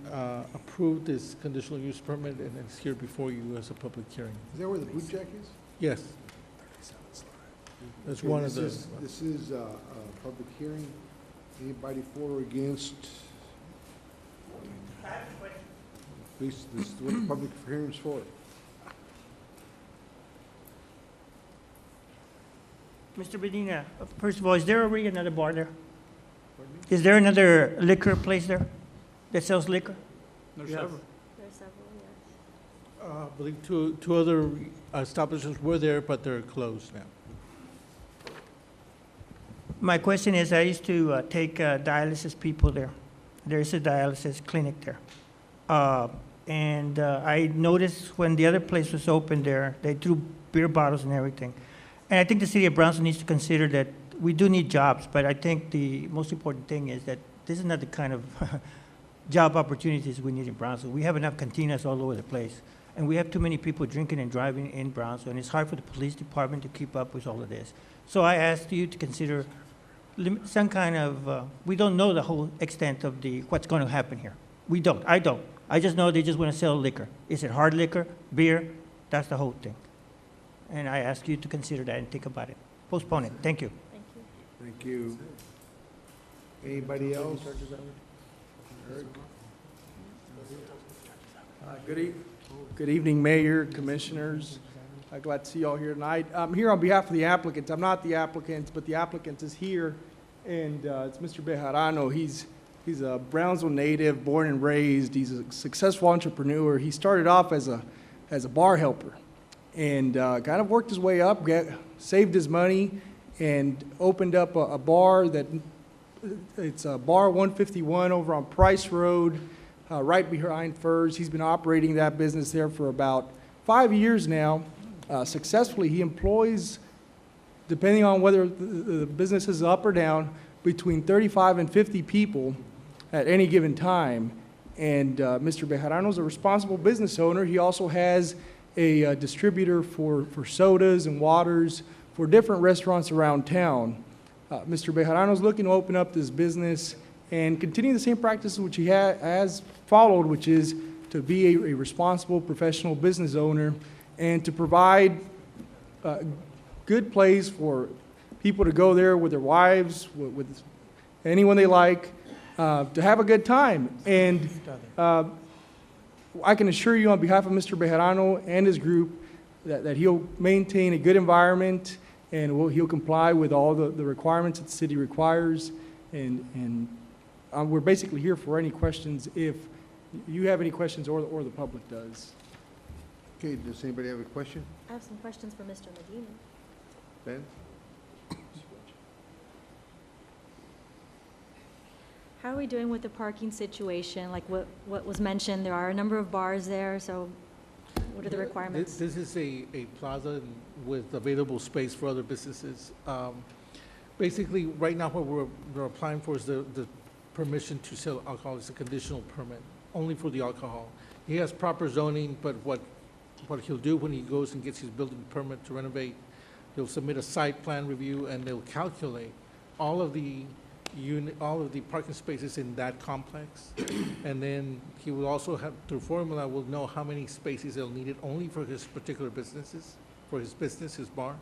approved this conditional use permit, and it's here before you as a public hearing. Is that where the boot jack is? Yes. That's one of the. This is a public hearing. Anybody for or against? This is what the public hearing is for. Mr. Medina, first of all, is there already another bar there? Is there another liquor place there that sells liquor? There's Yes. several. There's several, yes. I believe two other establishments were there, but they're closed now. My question is, I used to take dialysis people there. There is a dialysis clinic there. And I noticed when the other place was open there, they threw beer bottles and everything. And I think the city of Brownsville needs to consider that we do need jobs, but I think the most important thing is that this is not the kind of job opportunities we need in Brownsville. We have enough cantinas all over the place, and we have too many people drinking and driving in Brownsville, and it's hard for the police department to keep up with all of this. So I asked you to consider some kind of, we don't know the whole extent of what's going to happen here. We don't. I don't. I just know they just want to sell liquor. Is it hard liquor, beer? That's the whole thing. And I ask you to consider that and think about it. Postpone it. Thank you. Thank you. Anybody else? Eric? Good evening, Mayor, Commissioners. Glad to see you all here tonight. I'm here on behalf of the applicants. I'm not the applicant, but the applicant is here, and it's Mr. Bejarano. He's a Brownsville native, born and raised. He's a successful entrepreneur. He started off as a bar helper and kind of worked his way up, saved his money, and opened up a bar it's Bar 151 over on Price Road, right behind Furs. He's been operating that business there for about 5 years now. Successfully, he employs, depending on whether the business is up or down, between 35 and 50 people at any given time. And Mr. Bejarano is a responsible business owner. He also has a distributor for sodas and waters for different restaurants around town. Mr. Bejarano is looking to open up this business and continue the same practices which he has followed, which is to be a responsible professional business owner and to provide a good place for people to go there with their wives, with anyone they like, to have a good time. And I can assure you on behalf of Mr. Bejarano and his group that he'll maintain a good environment and he'll comply with all the requirements that the city requires. And we're basically here for any questions if you have any questions or the public does. Okay, does anybody have a question? I have some questions for Mr. Medina. Ben? How are we doing with the parking situation? Like what was mentioned, there are a number of bars there, so what are the requirements? This is a plaza with available space for other businesses. Basically, right now what we're applying for is the permission to sell alcohol. It's a conditional permit, only for the alcohol. He has proper zoning, but what he'll do when he goes and gets his building permit to renovate, he'll submit a site plan review and they'll calculate all of the parking spaces in that complex. And then he will also have, through formula, will know how many spaces they'll need it only for his particular businesses, for his business, his bar.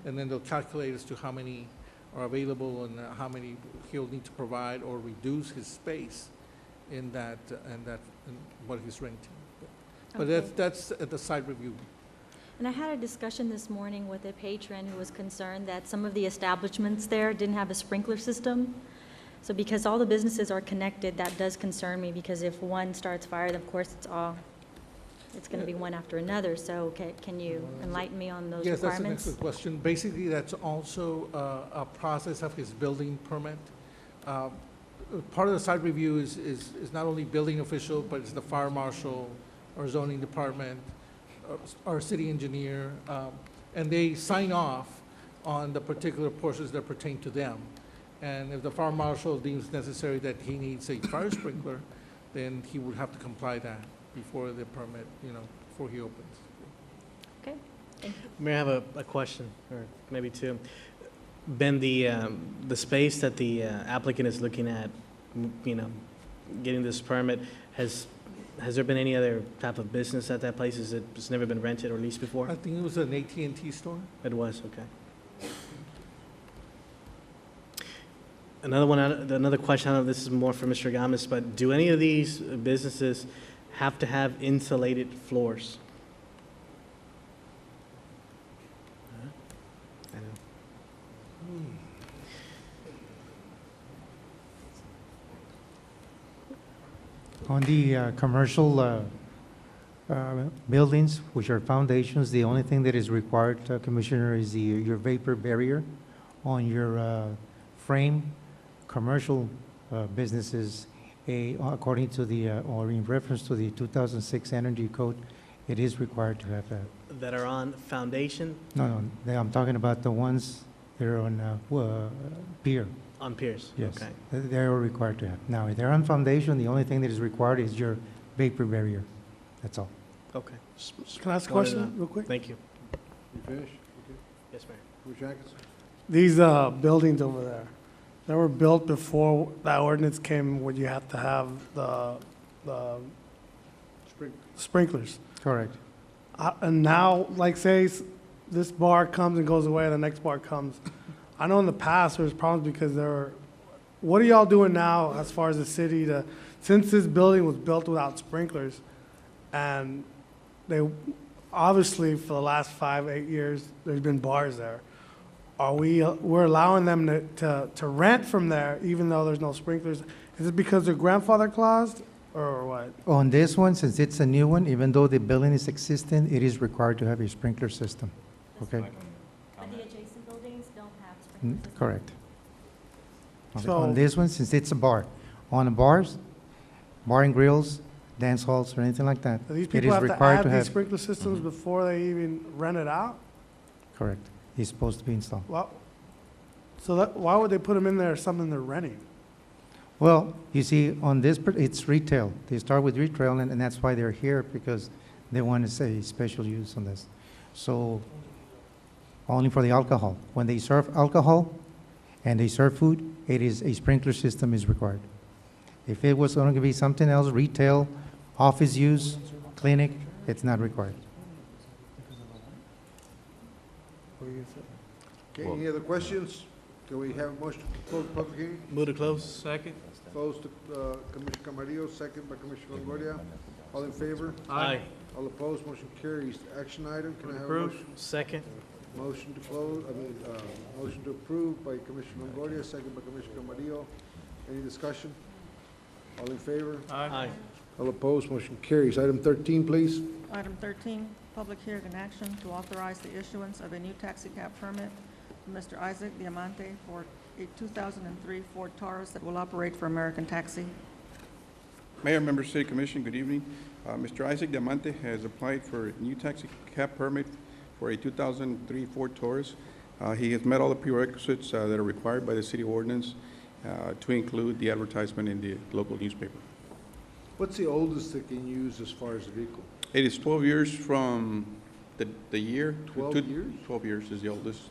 And then they'll calculate as to how many are available and how many he'll need to provide or reduce his space in what he's renting. But Okay. that's at the site review. And I had a discussion this morning with a patron who was concerned that some of the establishments there didn't have a sprinkler system. So because all the businesses are connected, that does concern me, because if one starts fire, then of course it's going to be one after another. So can you enlighten me on those Yes, requirements? that's an excellent question. Basically, that's also a process of his building permit. Part of the site review is not only building official, but it's the fire marshal or zoning department, our city engineer, and they sign off on the particular portions that pertain to them. And if the fire marshal deems necessary that he needs a fire sprinkler, then he would have to comply that before the permit, before he opens. Okay, thank you. Mayor, I have a question, or maybe two. Ben, the space that the applicant is looking at, getting this permit, has there been any other type of business at that place? It's never been rented or leased before? I think it was an AT&T store. It was, okay. Another question, I don't know if this is more for Mr. Gomez, but do any of these businesses have to have insulated floors? I know. On the commercial buildings, which are foundations, the only thing that is required, Commissioner, is your vapor barrier on your frame. Commercial businesses, according to or in reference to the 2006 Energy Code, it is required to have that. That are on foundation? No, I'm talking about the ones that are on pier. On piers? Yes, Okay. they're required to have. Now, if they're on foundation, the only thing that is required is your vapor barrier. That's all. Okay. Can I ask a question real quick? Thank you. You finished? Okay. Yes, Mayor. Commissioner Atkinson? These buildings over there, they were built before that ordinance came where you have to have the sprinklers. Correct. And now, like say this bar comes and goes away and the next bar comes. I know in the past there was problems because what are y'all doing now as far as the city since this building was built without sprinklers, and they, obviously for the last 5-8 years, there's been bars there. We're allowing them to rent from there even though there's no sprinklers? Is it because they're grandfather claused or what? On this one, since it's a new one, even though the building is existing, it is required to have a sprinkler system. Okay? But the adjacent buildings don't have sprinkler systems. Correct. So- On this one, since it's a bar, on the bars, bar and grills, dance halls, or anything like that, Do these it people is have to required add to these have, sprinkler systems before they even rent it out? correct, it's supposed to be installed. Well, why would they put them in there if something they're renting? Well, you see, on this, it's retail. They start with retail, and that's why they're here, because they want to say special use on this. So, only for the alcohol. When they serve alcohol and they serve food, a sprinkler system is required. If it was going to be something else, retail, office use, clinic, it's not required. Okay, any other questions? Can we have a motion to close the public hearing? Move to close. Second. Close to Commissioner Camarillo, second by Commissioner Longoria. All in favor? Aye. All opposed, motion carries. Action item, can I have a Approve. motion? Second. Motion to close, motion to approve by Commissioner Longoria, second by Commissioner Camarillo. Any discussion? All in favor? Aye. All opposed, motion carries. Item 13, please. Item 13, public hearing and action to authorize the issuance of a new taxi cab permit for Mr. Isaac Diamante for a 2003 Ford Taurus that will operate for American Taxi. Mayor, members of the City Commission, good evening. Mr. Isaac Diamante has applied for a new taxi cab permit for a 2003 Ford Taurus. He has met all the prerequisites that are required by the city ordinance to include the advertisement in the local newspaper. What's the oldest it can use as far as the vehicle? It is 12 years from the year. 12 years? 12 years is the oldest.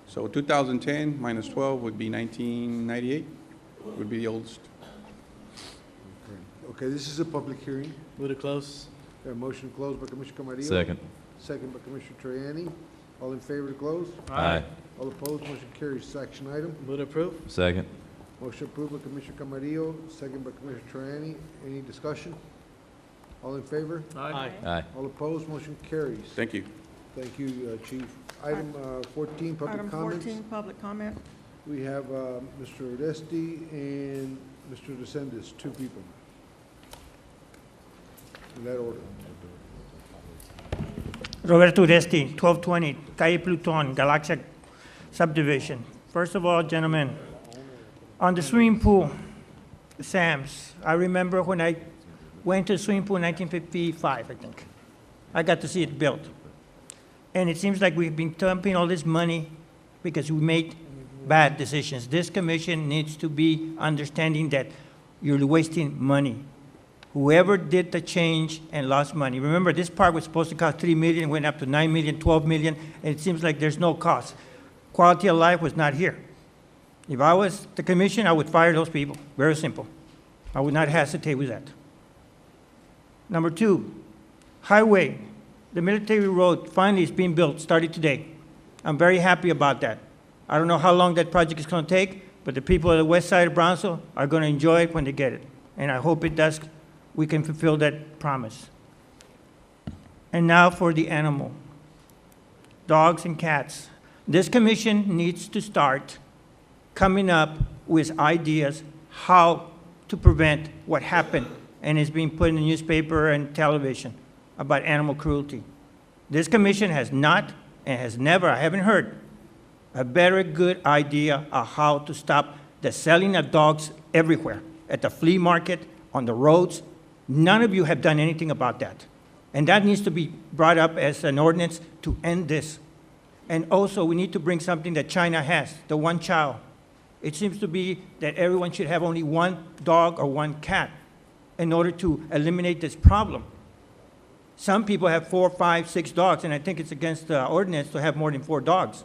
So 2010 minus 12 would be 1998, would be the oldest. Okay, this is a public hearing. Move to close. A motion closed by Commissioner Camarillo. Second. Second by Commissioner Triani. All in favor to close? Aye. All opposed, motion carries. Action item. Move to approve. Second. Motion approved by Commissioner Camarillo, second by Commissioner Triani. Any discussion? All in favor? Aye. Aye. All opposed, motion carries. Thank you. Thank you, Chief. Item 14, public Item comments. 14, public comment. We have Mr. Oresti and Mr. DeSantis, two people. In that order. Roberto Uresti, 1220, Calle Pluton, Galaxia subdivision. First of all, gentlemen, on the swimming pool, Sam's, I remember when I went to the swimming pool in 1955, I think. I got to see it built. And it seems like we've been dumping all this money because we made bad decisions. This commission needs to be understanding that you're wasting money. Whoever did the change and lost money. Remember, this park was supposed to cost $3 million, went up to $9 million, $12 million, and it seems like there's no cost. Quality of life was not here. If I was the commission, I would fire those people. Very simple. I would not hesitate with that. Number two, highway. The military road finally is being built, started today. I'm very happy about that. I don't know how long that project is going to take, but the people of the west side of Brownsville are going to enjoy it when they get it. And I hope it does, we can fulfill that promise. And now for the animal, dogs and cats. This commission needs to start coming up with ideas how to prevent what happened and is being put in the newspaper and television about animal cruelty. This commission has not and has never, I haven't heard, a very good idea of how to stop the selling of dogs everywhere, at the flea market, on the roads. None of you have done anything about that. And that needs to be brought up as an ordinance to end this. And also, we need to bring something that China has, the one child. It seems to be that everyone should have only one dog or one cat in order to eliminate this problem. Some people have 4, 5, 6 dogs, and I think it's against the ordinance to have more than 4 dogs.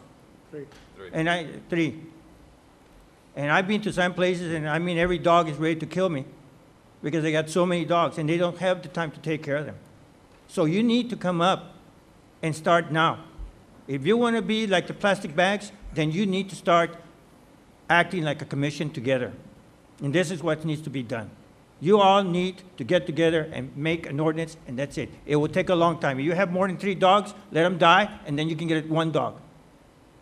3. And 3. And I've been to some places, and I mean, every dog is ready to kill me because they got so many dogs, and they don't have the time to take care of them. So you need to come up and start now. If you want to be like the plastic bags, then you need to start acting like a commission together. And this is what needs to be done. You all need to get together and make an ordinance, and that's it. It will take a long time. If you have more than 3 dogs, let them die, and then you can get 1 dog.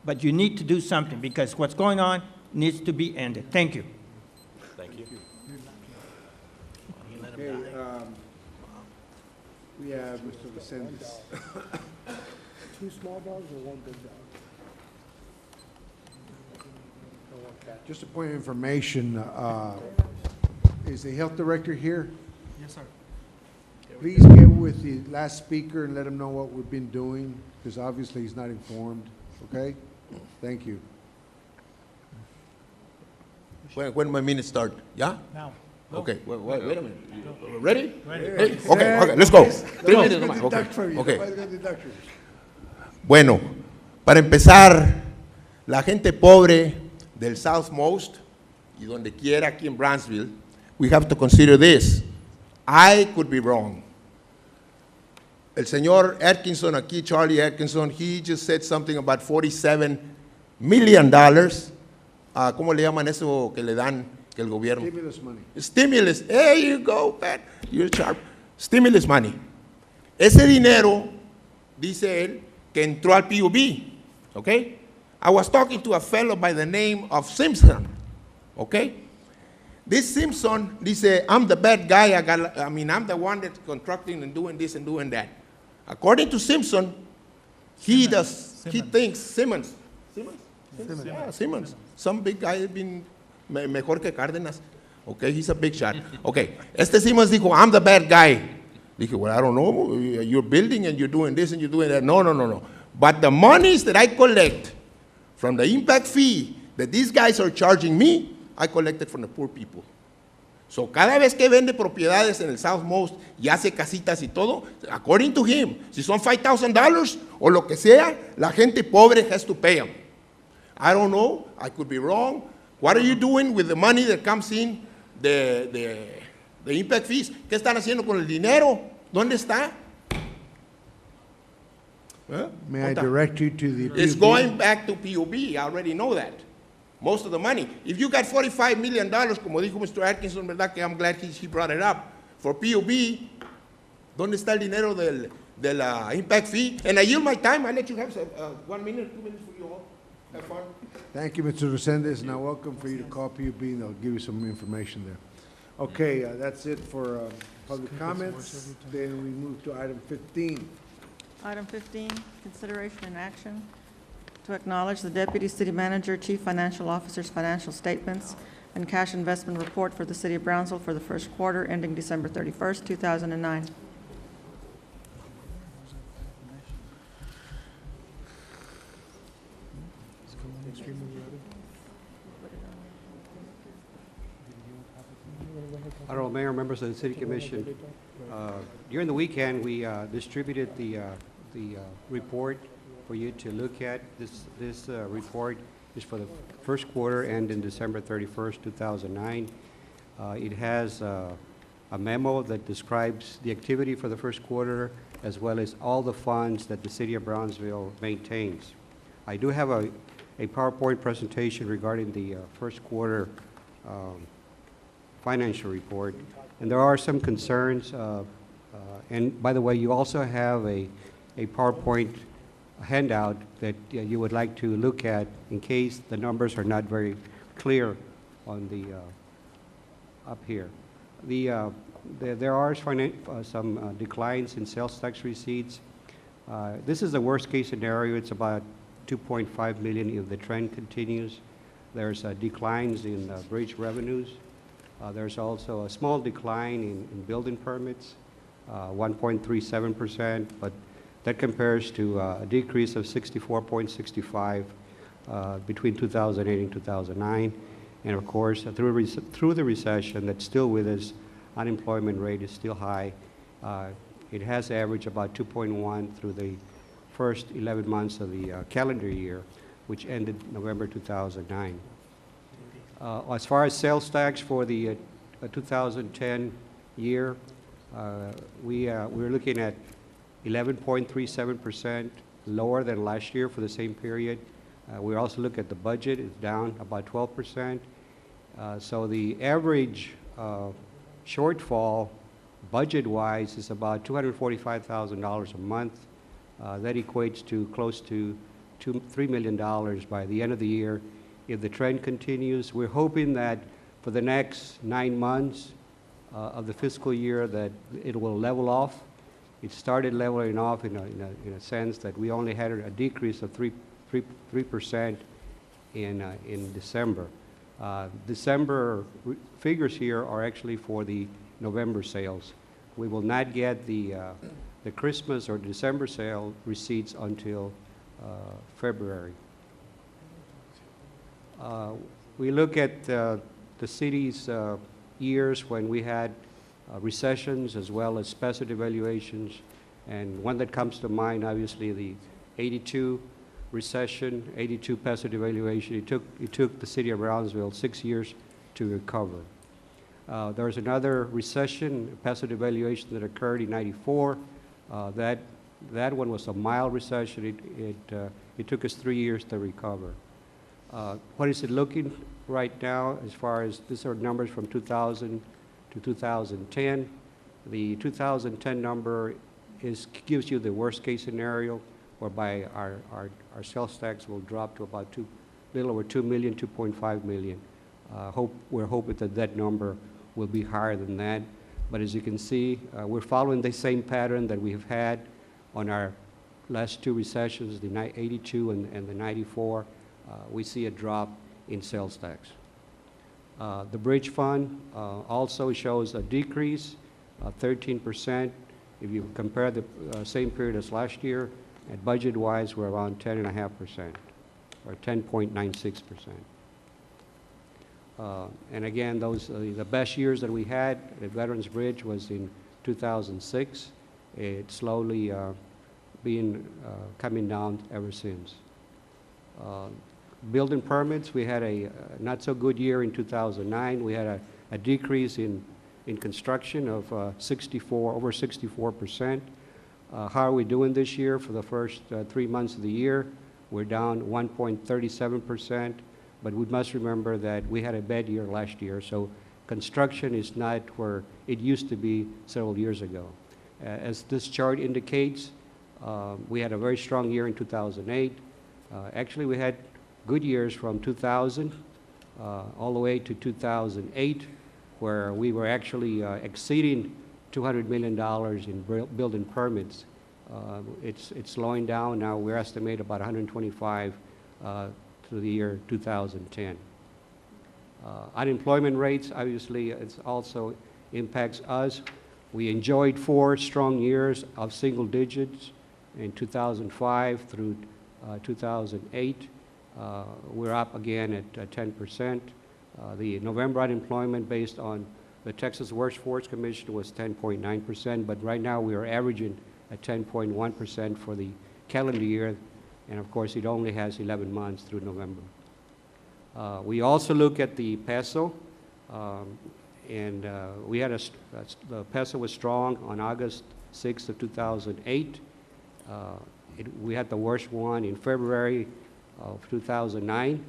But you need to do something, because what's going on needs to be ended. Thank you. Thank you. Okay, we have Mr. Vicentes. 2 small dogs or 1 big dog? Just a point of information, is the health director here? Yes, sir. Please get with the last speaker and let him know what we've been doing, because obviously he's not informed, okay? Thank you. When my minutes start? Yeah? Now. Okay, wait a minute. Ready? Ready. Ready? Okay, let's go. 3 minutes nomás. Okay. Bueno, para empezar, la gente pobre del Southmost y donde quiera aquí en Brownsville, we have to consider this. I could be wrong. El señor Atkinson aquí, Charlie Atkinson, he just said something about $47 million. ¿Cómo le llaman eso que le dan que el gobierno? Stimulus money. Stimulus. There you go, Pat. You're sharp. Stimulus money. Ese dinero, dice él, que entró al PUB. Okay? I was talking to a fellow by the name of Simpson. Okay? This Simpson, dice, I'm the bad guy. I'm the one that's contracting and doing this and doing that. According to Simpson, he thinks Simmons. Yeah, Simmons. Some big guy been mejor que Cárdenas. Okay, he's a big shot. Okay, este Simmons dijo, I'm the bad guy. Dije, well, I don't know. You're building and you're doing this and you're doing that. No. But the monies that I collect from the impact fee that these guys are charging me, I collected from the poor people. So, cada vez que vende propiedades en el Southmost y hace casitas y todo, according to him, si son $5,000 o lo que sea, la gente pobre has to pay them. I don't know. I could be wrong. What are you doing with the money that comes in, the impact fees? ¿Qué están haciendo con el dinero? ¿Dónde está? May I direct you to the PUB? It's going back to PUB. I already know that. Most of the money. If you got $45 million, como dijo Mr. Atkinson, ¿verdad? Que I'm glad he brought it up. For PUB, ¿dónde está el dinero del impact fee? And I yield my time. I let you have 1 minute, 2 minutes for you all. Have fun. Thank you, Mr. Resendez. Now, welcome for you to call PUB, and they'll give you some information there. Okay, that's it for public comments. Then we move to item 15. Item 15, consideration and action to acknowledge the Deputy City Manager, Chief Financial Officer's financial statements and cash investment report for the City of Brownsville for the first quarter ending December 31st, 2009. Honorable Mayor, members of the City Commission, during the weekend, we distributed the report for you to look at. This report is for the first quarter ending December 31st, 2009. It has a memo that describes the activity for the first quarter, as well as all the funds that the City of Brownsville maintains. I do have a PowerPoint presentation regarding the first quarter financial report, and there are some concerns. And by the way, you also have a PowerPoint handout that you would like to look at in case the numbers are not very clear on the up here. There are some declines in sales tax receipts. This is the worst case scenario. It's about 2.5 million if the trend continues. There's declines in bridge revenues. There's also a small decline in building permits, 1.37%, but that compares to a decrease of 64.65 between 2008 and 2009. And of course, through the recession that's still with us, unemployment rate is still high. It has averaged about 2.1 through the first 11 months of the calendar year, which ended November 2009. As far as sales tax for the 2010 year, we're looking at 11.37%, lower than last year for the same period. We also look at the budget, it's down about 12%. So the average shortfall budget-wise is about $245,000 a month. That equates to close to $3 million by the end of the year. If the trend continues, we're hoping that for the next 9 months of the fiscal year that it will level off. It started leveling off in a sense that we only had a decrease of 3% in December. December figures here are actually for the November sales. We will not get the Christmas or December sale receipts until February. We look at the city's years when we had recessions as well as special devaluations, and one that comes to mind, obviously, the 82 recession, 82 peso devaluation. It took the city of Brownsville 6 years to recover. There was another recession, peso devaluation, that occurred in '94. That one was a mild recession. It took us 3 years to recover. What is it looking right now as far as, these are numbers from 2000 to 2010. The 2010 number gives you the worst case scenario, whereby our sales tax will drop to about little over 2 million, 2.5 million. We're hoping that number will be higher than that. But as you can see, we're following the same pattern that we have had on our last 2 recessions, the 82 and the 94. We see a drop in sales tax. The bridge fund also shows a decrease, 13%. If you compare the same period as last year, and budget-wise, we're around 10.5%, or 10.96%. And again, those the best years that we had at Veterans Bridge was in 2006. It's slowly coming down ever since. Building permits, we had a not so good year in 2009. We had a decrease in construction of over 64%. How are we doing this year? For the first 3 months of the year, we're down 1.37%, but we must remember that we had a bad year last year, so construction is not where it used to be several years ago. As this chart indicates, we had a very strong year in 2008. Actually, we had good years from 2000 all the way to 2008, where we were actually exceeding $200 million in building permits. It's slowing down now. We're estimating about 125 through the year 2010. Unemployment rates, obviously, it also impacts us. We enjoyed 4 strong years of single digits in 2005 through 2008. We're up again at 10%. The November unemployment based on the Texas Workforce Commission was 10.9%, but right now we are averaging at 10.1% for the calendar year, and of course it only has 11 months through November. We also look at the peso, and we had the peso was strong on August 6th of 2008. We had the worst one in February of 2009.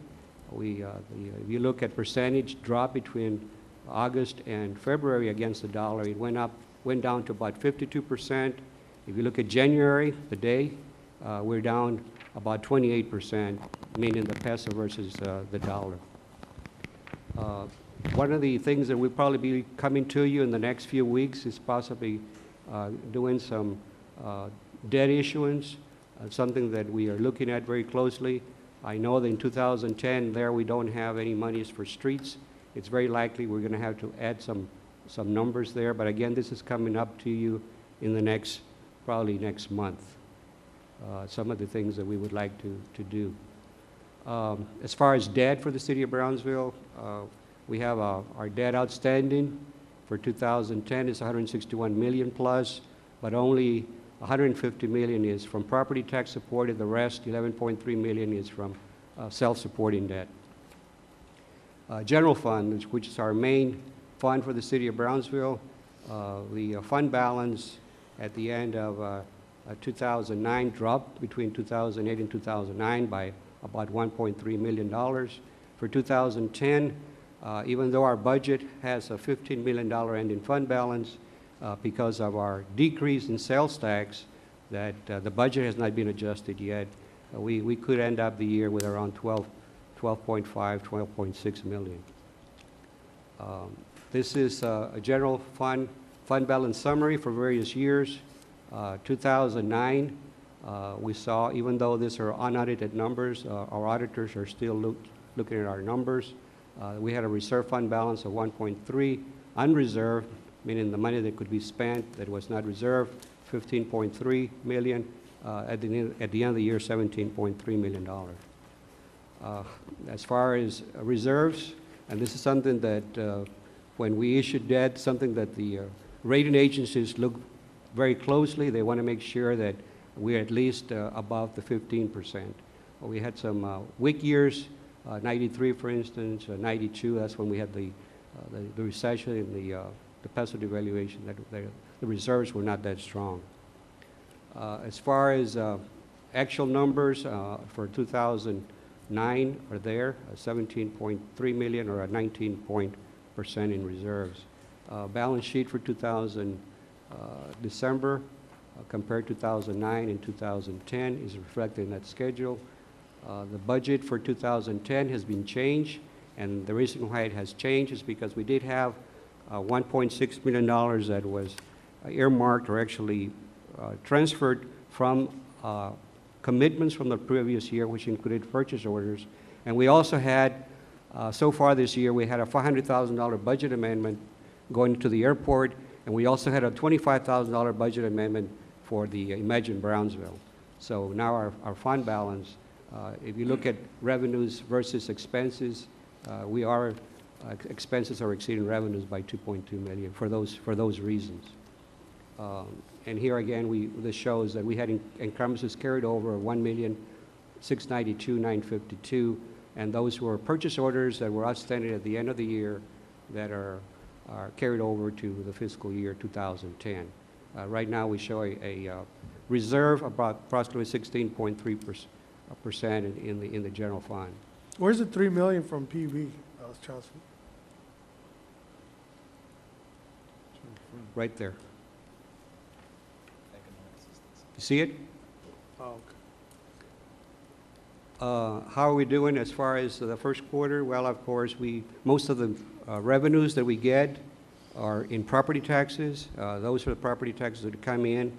If you look at percentage drop between August and February against the dollar, it went down to about 52%. If you look at January, the day, we're down about 28%, meaning the peso versus the dollar. One of the things that will probably be coming to you in the next few weeks is possibly doing some debt issuance, something that we are looking at very closely. I know that in 2010 there we don't have any monies for streets. It's very likely we're going to have to add some numbers there, but again, this is coming up to you in the probably next month. Some of the things that we would like to do. As far as debt for the city of Brownsville, we have our debt outstanding for 2010 is 161 million plus, but only 150 million is from property tax supported. The rest, 11.3 million, is from self-supporting debt. General fund, which is our main fund for the city of Brownsville, the fund balance at the end of 2009 dropped between 2008 and 2009 by about $1.3 million. For 2010, even though our budget has a $15 million ending fund balance, because of our decrease in sales tax, that the budget has not been adjusted yet, we could end up the year with around 12.5, 12.6 million. This is a general fund balance summary for various years. 2009, we saw, even though these are unaudited numbers, our auditors are still looking at our numbers. We had a reserve fund balance of 1.3, unreserved, meaning the money that could be spent that was not reserved, 15.3 million. At the end of the year, $17.3 million. As far as reserves, and this is something that when we issue debt, something that the rating agencies look very closely. They want to make sure that we're at least above the 15%. We had some weak years, 93 for instance, 92, that's when we had the recession and the peso devaluation, that the reserves were not that strong. As far as actual numbers for 2009 are there, 17.3 million or a 19% in reserves. Balance sheet for December compared to 2009 and 2010 is reflected in that schedule. The budget for 2010 has been changed, and the reason why it has changed is because we did have $1.6 million that was earmarked or actually transferred from commitments from the previous year, which included purchase orders. And we also had, so far this year, we had a $500,000 budget amendment going to the airport, and we also had a $25,000 budget amendment for the Imagine Brownsville. So now our fund balance, if you look at revenues versus expenses, expenses are exceeding revenues by 2.2 million for those reasons. And here again, this shows that we had encumbrances carried over of 1,692,952, and those were purchase orders that were outstanding at the end of the year that are carried over to the fiscal year 2010. Right now, we show a reserve about approximately 16.3% in the general fund. Where's the $3 million from PB that was transferred? Right there. You see it? Oh, okay. How are we doing as far as the first quarter? Well, of course, most of the revenues that we get are in property taxes. Those are the property taxes that come in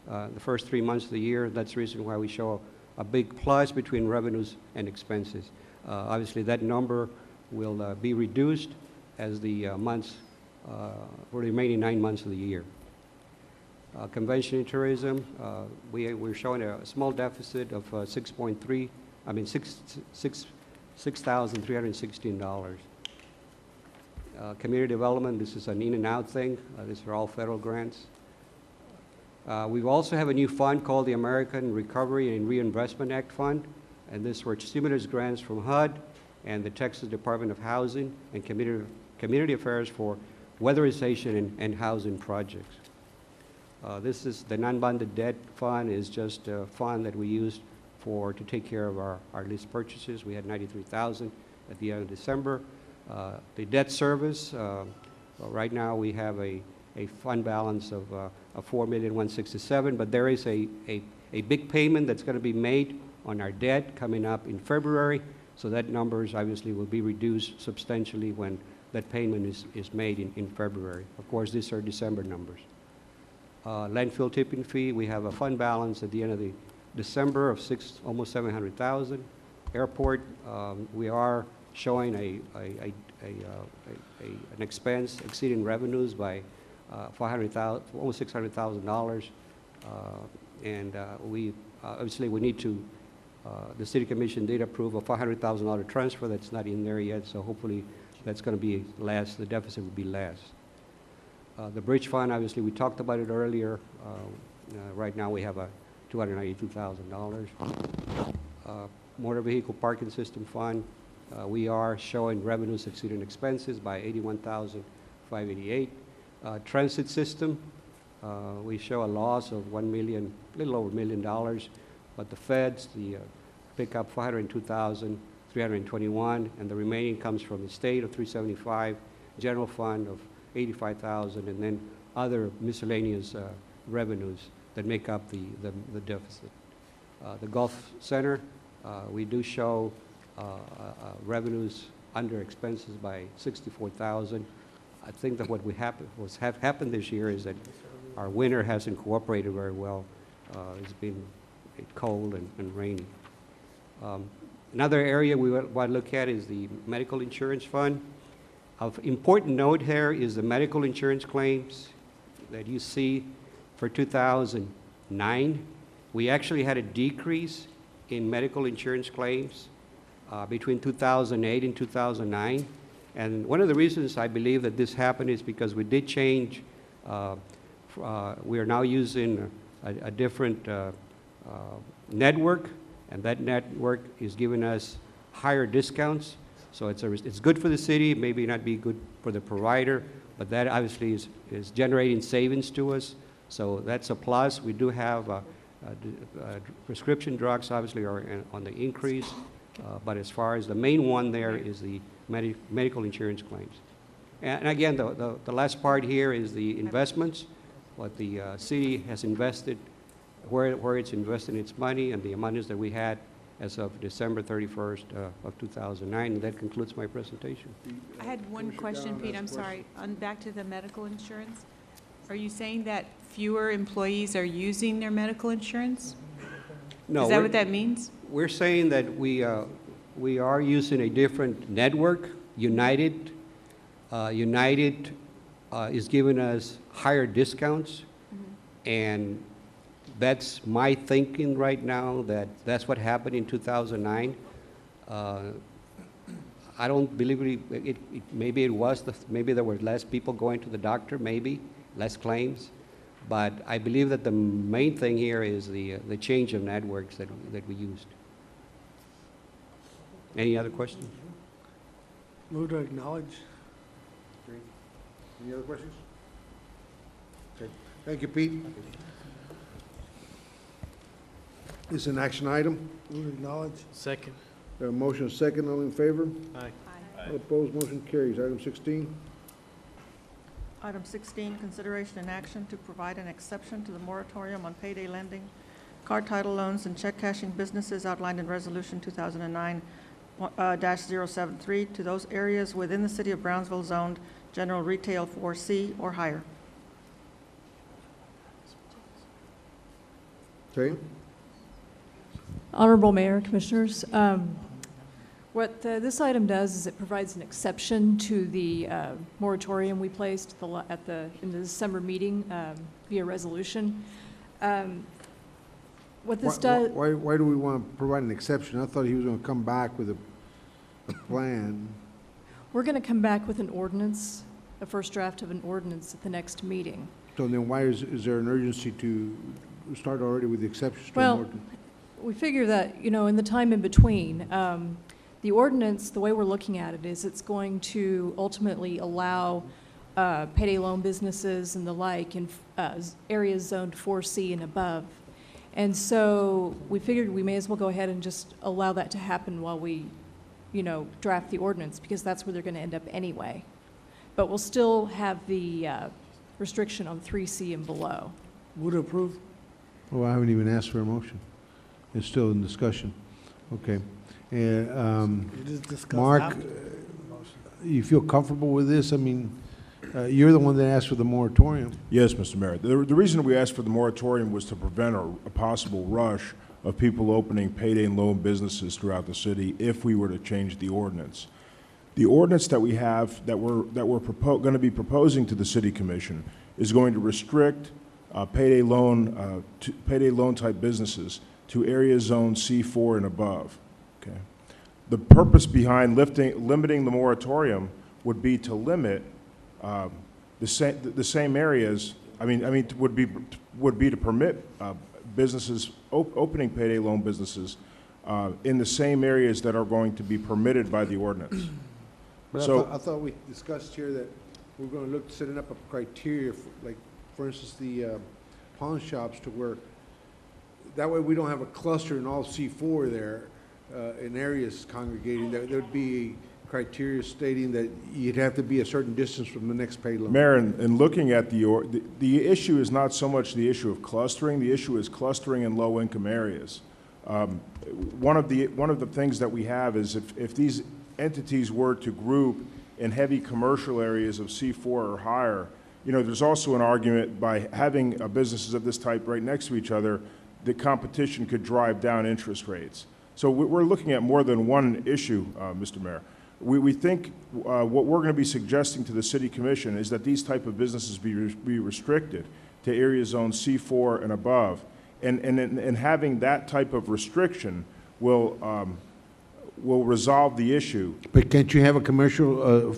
the first 3 months of the year. That's the reason why we show a big plus between revenues and expenses. Obviously, that number will be reduced as the months, for the remaining 9 months of the year. Convention and tourism, we're showing a small deficit of $6.3 $6,316. Community development, this is an in and out thing. These are all federal grants. We also have a new fund called the American Recovery and Reinvestment Act Fund, and this were stimulus grants from HUD and the Texas Department of Housing and Community Affairs for weatherization and housing projects. This is the non-bonded debt fund is just a fund that we used to take care of our lease purchases. We had $93,000 at the end of December. The debt service, right now we have a fund balance of $4,167,000, but there is a big payment that's going to be made on our debt coming up in February, so that numbers obviously will be reduced substantially when that payment is made in February. Of course, these are December numbers. Landfill tipping fee, we have a fund balance at the end of the December of almost $700,000. Airport, we are showing an expense exceeding revenues by $500,000, almost $600,000, and we obviously we need to. The City Commission did approve a $500,000 transfer that's not in there yet, so hopefully that's going to be less. The deficit will be less. The bridge fund, obviously, we talked about it earlier. Right now, we have a $292,000. Motor vehicle parking system fund, we are showing revenues exceeding expenses by $81,588. Transit system, we show a loss of a little over $1 million, but the feds, pick up $402,321, and the remaining comes from the state of $375, general fund of $85,000, and then other miscellaneous revenues that make up the deficit. The Gulf Center, we do show revenues under expenses by $64,000. I think that what what's happened this year is that our winter hasn't cooperated very well. It's been cold and rainy. Another area we want to look at is the medical insurance fund. Of important note here is the medical insurance claims that you see for 2009. We actually had a decrease in medical insurance claims between 2008 and 2009. And one of the reasons I believe that this happened is because we did change. We are now using a different network, and that network is giving us higher discounts. So it's good for the city, maybe not be good for the provider, but that obviously is generating savings to us. So that's a plus. We do have prescription drugs obviously are on the increase, but as far as the main one there is the medical insurance claims. And again, the last part here is the investments, what the city has invested, where it's investing its money, and the amounts that we had as of December 31st of 2009. And that concludes my presentation. I had one question, Pete, I'm sorry. Back to the medical insurance. Are you saying that fewer employees are using their medical insurance? No. Is that what that means? We're saying that we are using a different network. United is giving us higher discounts, and that's my thinking right now, that's what happened in 2009. I don't believe maybe it was, maybe there were less people going to the doctor, maybe, less claims. But I believe that the main thing here is the change of networks that we used. Any other questions? Move to acknowledge. Any other questions? Okay, thank you, Pete. This is an action item. Move to acknowledge. Second. Motion is second, all in favor? Aye. All opposed, motion carries. Item 16. Item 16, consideration and action to provide an exception to the moratorium on payday lending, card title loans, and check cashing businesses outlined in Resolution 2009-073 to those areas within the City of Brownsville zoned General Retail 4C or higher. Okay. Honorable Mayor, Commissioners, what this item does is it provides an exception to the moratorium we placed in the December meeting via resolution. What this Why- does, Why do we want to provide an exception? I thought he was going to come back with a plan. we're going to come back with an ordinance, a first draft of an ordinance at the next meeting. So then why is there an urgency to start already with the exceptions to an Well, ordinance? we figure that, in the time in between, the ordinance, the way we're looking at it is it's going to ultimately allow payday loan businesses and the like in areas zoned 4C and above. And so we figured we may as well go ahead and just allow that to happen while we, draft the ordinance, because that's where they're going to end up anyway. But we'll still have the restriction on 3C and below. Would approve. Well, I haven't even asked for a motion. It's still in discussion. Okay. It is discussed Mark, after. you feel comfortable with this? I mean, you're the one that asked for the moratorium. Yes, Mr. Mayor. The reason we asked for the moratorium was to prevent a possible rush of people opening payday loan businesses throughout the city if we were to change the ordinance. The ordinance that we have, that we're going to be proposing to the City Commission, is going to restrict payday loan type businesses to area zone C4 and above. Okay. The purpose behind limiting the moratorium would be to limit the same areas. Would be to permit businesses opening payday loan businesses in the same areas that are going to be permitted by the ordinance. But So, I thought we discussed here that we're going to look at setting up a criteria, for instance, the pawn shops, to where, that way we don't have a cluster in all C4 there, in areas congregating. There'd be criteria stating that you'd have to be a certain distance from the next pay loan. Mayor, in looking at the issue is not so much the issue of clustering. The issue is clustering in low-income areas. One of the things that we have is if these entities were to group in heavy commercial areas of C4 or higher, there's also an argument by having businesses of this type right next to each other, the competition could drive down interest rates. So we're looking at more than one issue, Mr. Mayor. We think what we're going to be suggesting to the City Commission is that these type of businesses be restricted to area zone C4 and above. And having that type of restriction will resolve the issue. But can't you have a commercial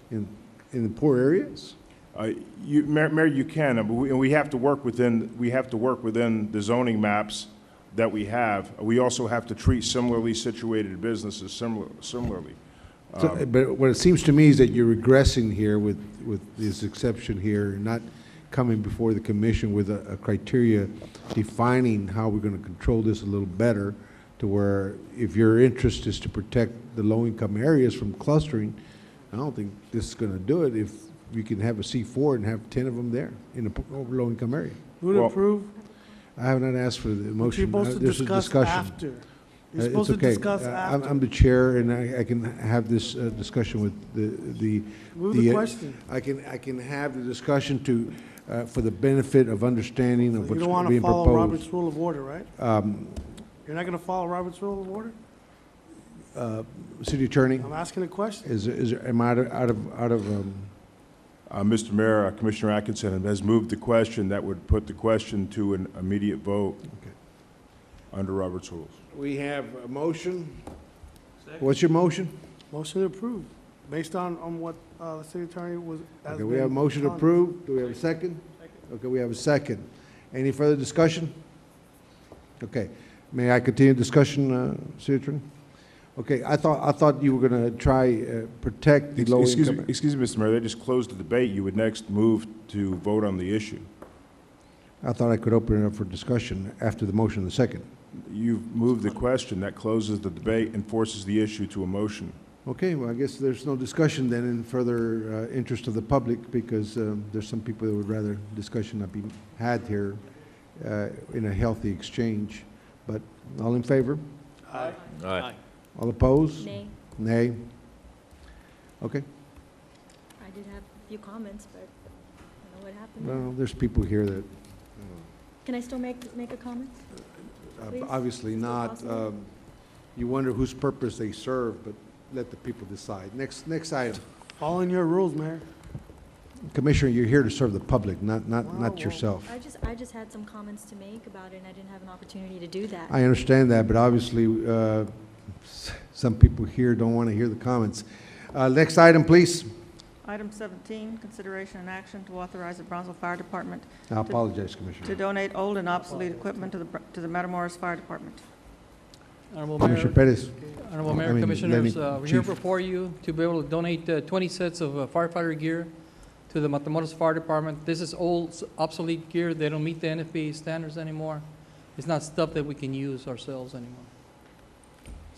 in the poor areas? Mayor, you can, and we have to work within the zoning maps that we have. We also have to treat similarly situated businesses similarly. But what it seems to me is that you're regressing here with this exception here, not coming before the commission with a criteria defining how we're going to control this a little better, to where if your interest is to protect the low-income areas from clustering, I don't think this is going to do it if we can have a C4 and have 10 of them there in a low-income area. Would approve. I have not asked for the motion. You're supposed to There's a discuss discussion. after. You're supposed to It's okay. discuss after. I'm the chair, and I can have this discussion with the. Move the question. I can have the discussion for the benefit of understanding of You what's don't want to being follow proposed. Robert's Rule of Order, right? You're not going to follow Robert's Rule of Order? City Attorney, I'm asking a question. am I out of Mr. Mayor, Commissioner Atkinson has moved the question that would put the question to an immediate vote under Robert's rules. we have a motion? What's your motion? Motion approved, based on what the city attorney was. Okay, we have a motion approved. Do we have a second? Okay, we have a second. Any further discussion? Okay. May I continue discussion, City Attorney? Okay, I thought you were going to try protect the low income. Excuse me, Mr. Mayor, they just closed the debate. You would next move to vote on the issue. I thought I could open it up for discussion after the motion and the second. You've moved the question. That closes the debate and forces the issue to a motion. Okay, well, I guess there's no discussion then in further interest of the public, because there's some people that would rather discussion not be had here in a healthy exchange. But all in favor? Aye. Aye. All opposed? Nay. Nay. Okay. I did have a few comments, but I don't know what happened. Well, there's people here that, Can I still make a comment? Please? obviously Is it not. possible? You wonder whose purpose they serve, but let the people decide. Next item. Following your rules, Mayor. Commissioner, you're here to serve the public, not yourself. I just had some comments to make about it, and I didn't have an opportunity to do that. I understand that, but obviously, some people here don't want to hear the comments. Next item, please. Item 17, consideration and action to authorize the Brownsville Fire Department I apologize, Commissioner. to donate old and obsolete equipment to the Matamoros Fire Department. Honorable Commissioner Mayor, Perez. Honorable Mayor, Commissioners, we're here before you to be able to donate 20 sets of firefighter gear to the Matamoros Fire Department. This is old, obsolete gear. They don't meet the NFPA standards anymore. It's not stuff that we can use ourselves anymore.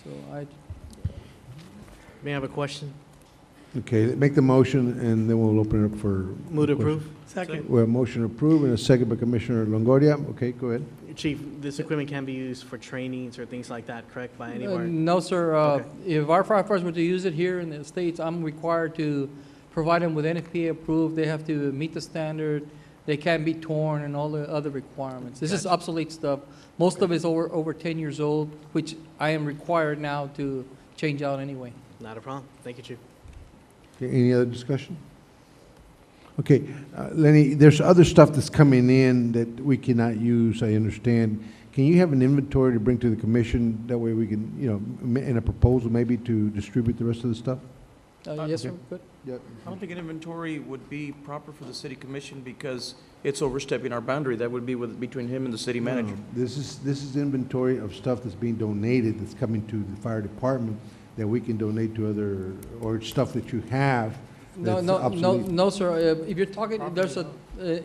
So May I have a question? Okay, make the motion, and then we'll open it up for... Move to approve. questions. Second. We have motion approved and a second by Commissioner Longoria. Okay, go ahead. Chief, this equipment can be used for trainings or things like that, correct, by anywhere? No, sir. Okay. If our firefighters were to use it here in the States, I'm required to provide them with NFPA approved. They have to meet the standard. They can't be torn and all the other requirements. This is obsolete stuff. Most of it is over 10 years old, which I am required now to change out anyway. Not a problem. Thank you, Chief. Okay, any other discussion? Okay, Lenny, there's other stuff that's coming in that we cannot use, I understand. Can you have an inventory to bring to the commission? That way we can, you know, in a proposal maybe to distribute the rest of the stuff? Yes, sir. Good. Yep. I don't think an inventory would be proper for the city commission because it's overstepping our boundary. That would be between him and the city manager. No, this is inventory of stuff that's being donated, that's coming to the fire department, that we can donate to other, or stuff that you have. No, sir. If you're talking, there's a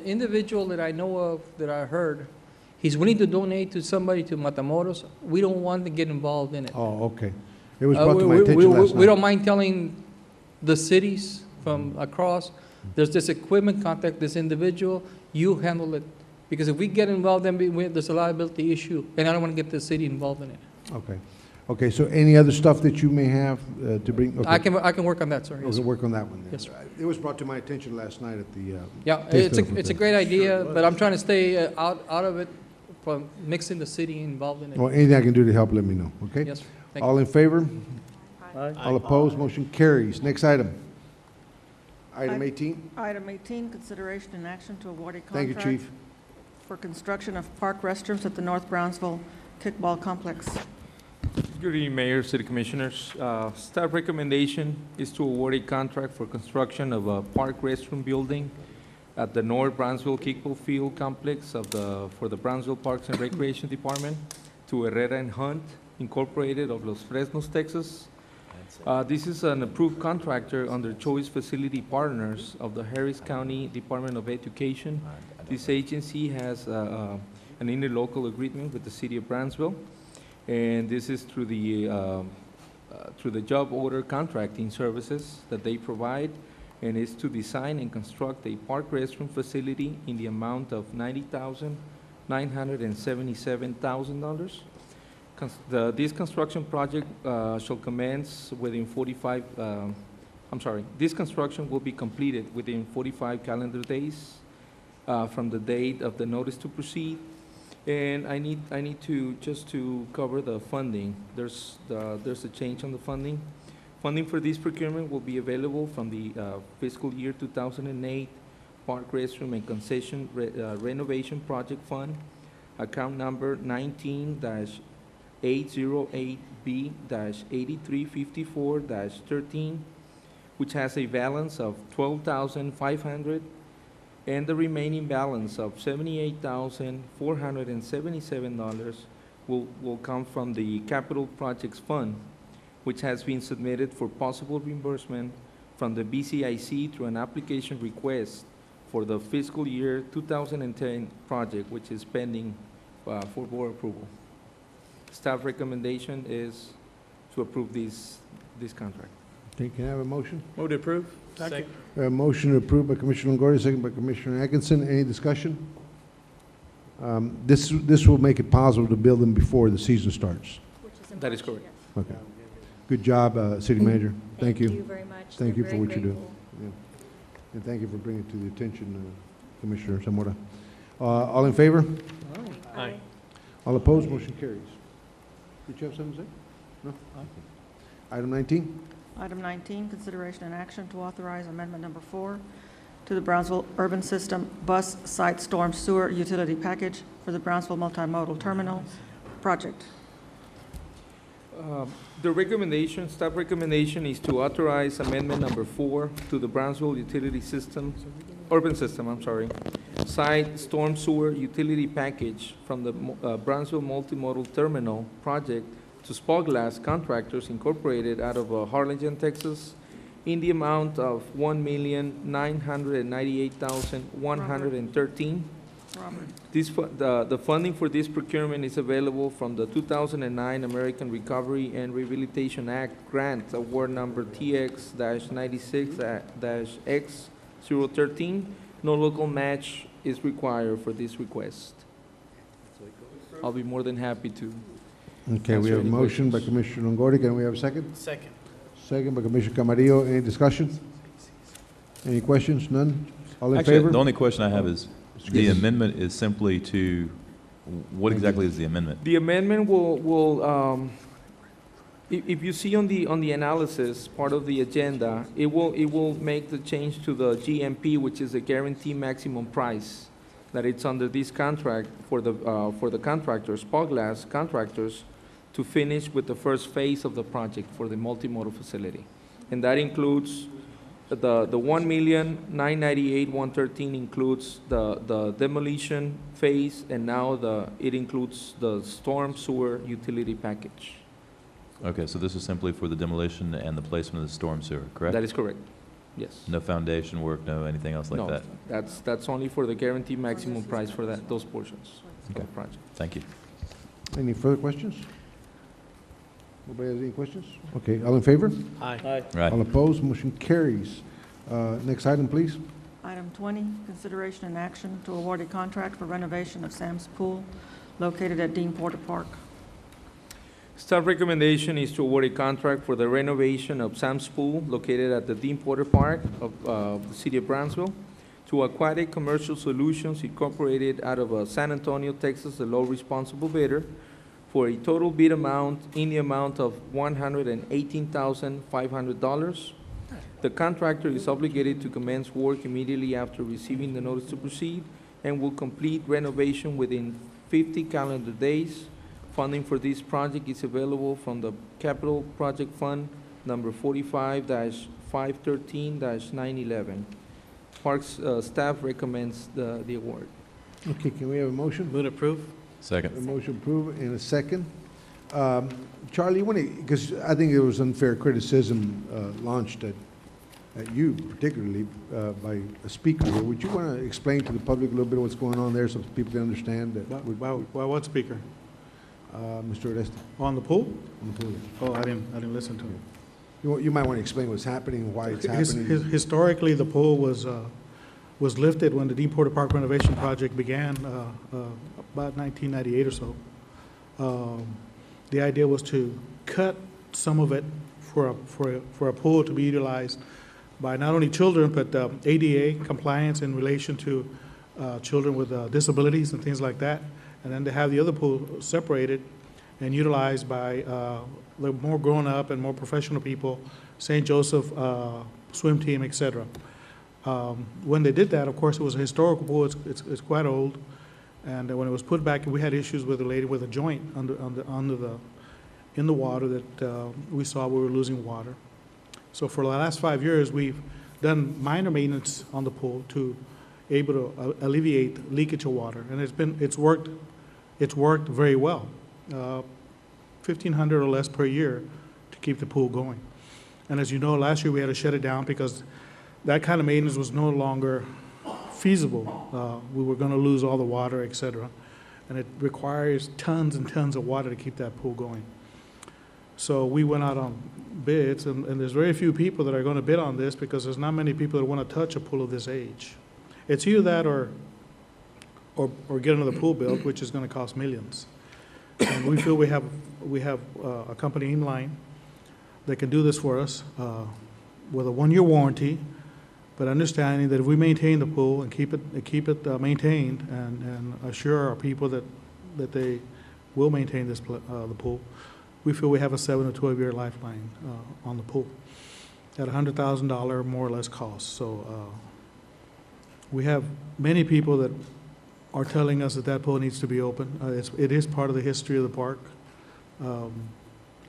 individual that I know of that I heard. He's willing to donate to somebody to Matamoros. We don't want to get involved in it. Oh, okay. It was brought to my attention last night. We don't mind telling the cities from across, there's this equipment, contact this individual, you handle it. Because if we get involved, then there's a liability issue, and I don't want to get the city involved in it. Okay. Okay, so any other stuff that you may have to bring? Okay. I can work on that, sir. Yes, Okay, sir. work on that one then. Yes, sir. It was brought to my attention last night at the... Yeah, it's a great idea, but I'm trying to stay out of it from mixing the city involved in it. Well, anything I can do to help, let me know, okay? Yes, sir. Thank All you. in favor? Aye. All opposed, motion carries. Next item. Item 18. Item 18, consideration and action to award a Thank you, contract Chief. for construction of park restrooms at the North Brownsville Kickball Complex. Good evening, Mayor, City Commissioners. Staff recommendation is to award a contract for construction of a park restroom building at the North Brownsville Kickball Field Complex for the Brownsville Parks and Recreation Department to Herrera and Hunt Incorporated of Los Fresnos, Texas. This is an approved contractor under Choice Facility Partners of the Harris County Department of Education. This agency has an interlocal agreement with the City of Brownsville, and this is through the job order contracting services that they provide, and is to design and construct a park restroom facility in the amount of $90,977,000. This construction project shall commence within 45, this construction will be completed within 45 calendar days from the date of the notice to proceed. And I need to, just to cover the funding, there's a change on the funding. Funding for this procurement will be available from the fiscal year 2008 Park Restroom and Concession Renovation Project Fund, account number 19-808B-8354-13, which has a balance of $12,500 and the remaining balance of $78,477 will come from the Capital Projects Fund, which has been submitted for possible reimbursement from the BCIC through an application request for the fiscal year 2010 project, which is pending for board approval. Staff recommendation is to approve this contract. Okay, can I have a motion? Move to approve. Second. A motion approved by Commissioner Longoria, second by Commissioner Atkinson. Any discussion? This will make it possible to build them before the season starts. That is correct. Okay. Good job, City Manager. Thank you. Thank you very much. Thank We're you for very what you do. grateful. Yeah. And thank you for bringing it to the attention, Commissioner Zamora. All in favor? Aye. All opposed? Motion carries. Did you have something to say? No? Item 19. Item 19, consideration and action to authorize amendment number 4 to the Brownsville Urban System Bus Site Storm Sewer Utility Package for the Brownsville Multimodal Terminal Project. The recommendation, staff recommendation is to authorize amendment number 4 to the Brownsville Utility System, Urban System, I'm sorry, Site Storm Sewer Utility Package from the Brownsville Multimodal Terminal Project to Spoglass Contractors Incorporated out of Harlingen, Texas, in the amount of $1,998,113. Robert. The funding for this procurement is available from the 2009 American Recovery and Rehabilitation Act grant award number TX-96-X013. No local match is required for this request. I'll be more than happy to. Okay, we have a motion by Commissioner Longoria. Can we have a second? Second. Second by Commissioner Camarillo. Any discussion? Any questions? None? All in Actually, favor? the only question I have is, the Yes. amendment is simply to, what exactly is the amendment? The amendment will, if you see on the analysis part of the agenda, it will make the change to the GMP, which is a guaranteed maximum price, that it's under this contract for the contractors, Spoglass contractors, to finish with the first phase of the project for the multimodal facility. And that includes the $1,998,113 includes the demolition phase, and now it includes the storm sewer utility package. Okay, so this is simply for the demolition and the placement of the storm sewer, correct? That is correct, yes. No foundation work, no anything else like that? No, that's only for the guaranteed maximum price for those portions of Okay. the project. Thank you. Any further questions? Nobody has any questions? Okay, all in favor? Aye. Right. All opposed? Motion carries. Next item, please. Item 20, consideration and action to award a contract for renovation of Sam's Pool located at Dean Porter Park. Staff recommendation is to award a contract for the renovation of Sam's Pool located at the Dean Porter Park of the city of Brownsville to Aquatic Commercial Solutions Incorporated out of San Antonio, Texas, the low responsible bidder, for a total bid amount in the amount of $118,500. The contractor is obligated to commence work immediately after receiving the notice to proceed and will complete renovation within 50 calendar days. Funding for this project is available from the Capital Project Fund number 45-513-911. Parks staff recommends the award. Okay, can we have a motion? Move to approve. Second. A motion approved in a second. Charlie, you want to, because I think there was unfair criticism launched at you particularly by a speaker here. Would you want to explain to the public a little bit of what's going on there so people can understand that? Well, what speaker? Mr. Oreste. On the pool? On the pool, yes. Oh, I didn't listen to him. You might want to explain what's happening, why it's happening. Historically, the pool was lifted when the Dean Porter Park renovation project began about 1998 or so. The idea was to cut some of it for a pool to be utilized by not only children, but ADA compliance in relation to children with disabilities and things like that, and then to have the other pool separated and utilized by the more grown-up and more professional people, St. Joseph swim team, et cetera. When they did that, of course, it was a historical pool. It's quite old, and when it was put back, we had issues with a lady with a joint in the water that we saw we were losing water. So for the last 5 years, we've done minor maintenance on the pool to able to alleviate leakage of water, and it's worked very well. $1,500 or less per year to keep the pool going. And as you know, last year we had to shut it down because that kind of maintenance was no longer feasible. We were going to lose all the water, et cetera. And it requires tons and tons of water to keep that pool going. So we went out on bids, and there's very few people that are going to bid on this because there's not many people that want to touch a pool of this age. It's either that or get another pool built, which is going to cost millions. And we feel we have a company in line that can do this for us with a 1-year warranty, but understanding that if we maintain the pool and keep it maintained and assure our people that they will maintain the pool, we feel we have a 7 to 12-year lifeline on the pool at $100,000 more or less cost. So we have many people that are telling us that that pool needs to be open. It is part of the history of the park. And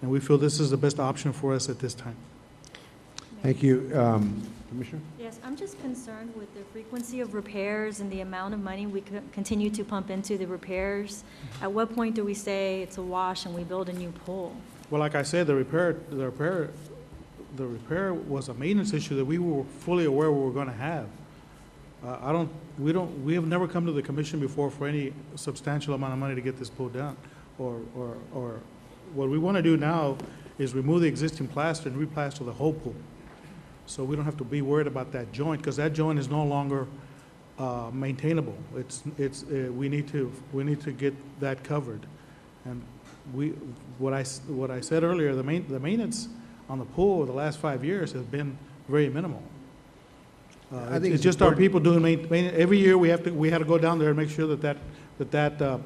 we feel this is the best option for us at this time. Thank you. Commissioner? Yes, I'm just concerned with the frequency of repairs and the amount of money we continue to pump into the repairs. At what point do we say it's a wash and we build a new pool? Well, like I said, the repair was a maintenance issue that we were fully aware we were going to have. We have never come to the commission before for any substantial amount of money to get this pool done. Or what we want to do now is remove the existing plaster and replaster the whole pool. So we don't have to be worried about that joint, because that joint is no longer maintainable. We need to get that covered. And what I said earlier, the maintenance on the pool the last 5 years has been very minimal. I think it's just our people doing maintenance. Every year we had to go down there and make sure that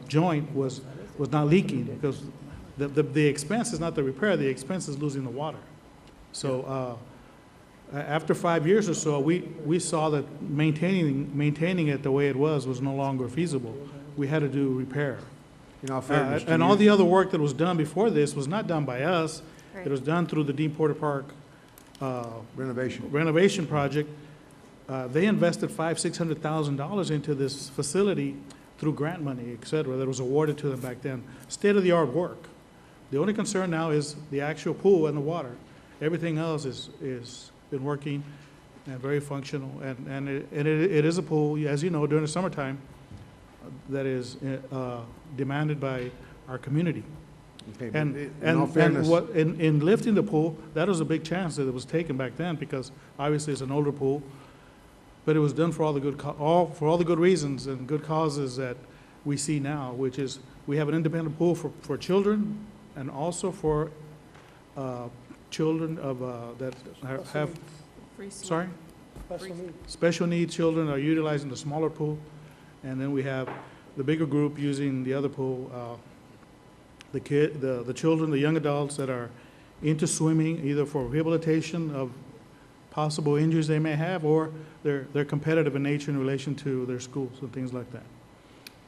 joint was not leaking, because the expense is not the repair, the expense is losing the water. So after 5 years or so, we saw that maintaining it the way it was no longer feasible. We had to do repair. In all fairness, And all the other work that was done before this was not done by us. Right. It was done through the Dean Porter Park renovation project. They invested $600,000 into this facility through grant money, et cetera, that was awarded to them back then. State-of-the-art work. The only concern now is the actual pool and the water. Everything else is been working and very functional. And it is a pool, as you know, during the summertime, that is demanded by our community. Okay, And in all fairness, in lifting the pool, that was a big chance that it was taken back then, because obviously it's an older pool, but it was done for all the good reasons and good causes that we see now, which is we have an independent pool for children, and also for children that have sorry, special needs children are utilizing the smaller pool, and then we have the bigger group using the other pool. The children, the young adults that are into swimming, either for rehabilitation of possible injuries they may have, or they're competitive in nature in relation to their schools and things like that.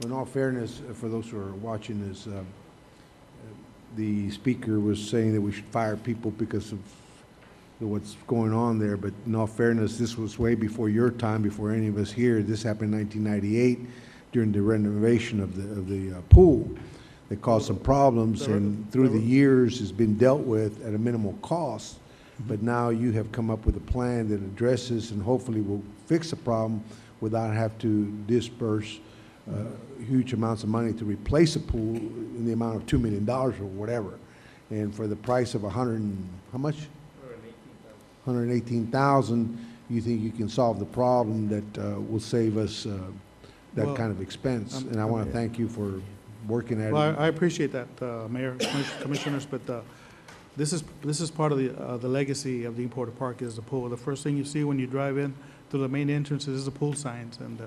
in all fairness, for those who are watching this, the speaker was saying that we should fire people because of what's going on there, but in all fairness, this was way before your time, before any of us here. This happened in 1998 during the renovation of the pool. That caused some problems, and through the years has been dealt with at a minimal cost. But now you have come up with a plan that addresses and hopefully will fix the problem without having to disperse huge amounts of money to replace a pool in the amount of $2 million or whatever. And for the price of how much? $118,000, you think you can solve the problem that will save us that kind of expense. And I want to thank you for working at it. Well, I appreciate that, Mayor, Commissioners, but this is part of the legacy of Dean Porter Park is the pool. The first thing you see when you drive in through the main entrance is the pool signs, and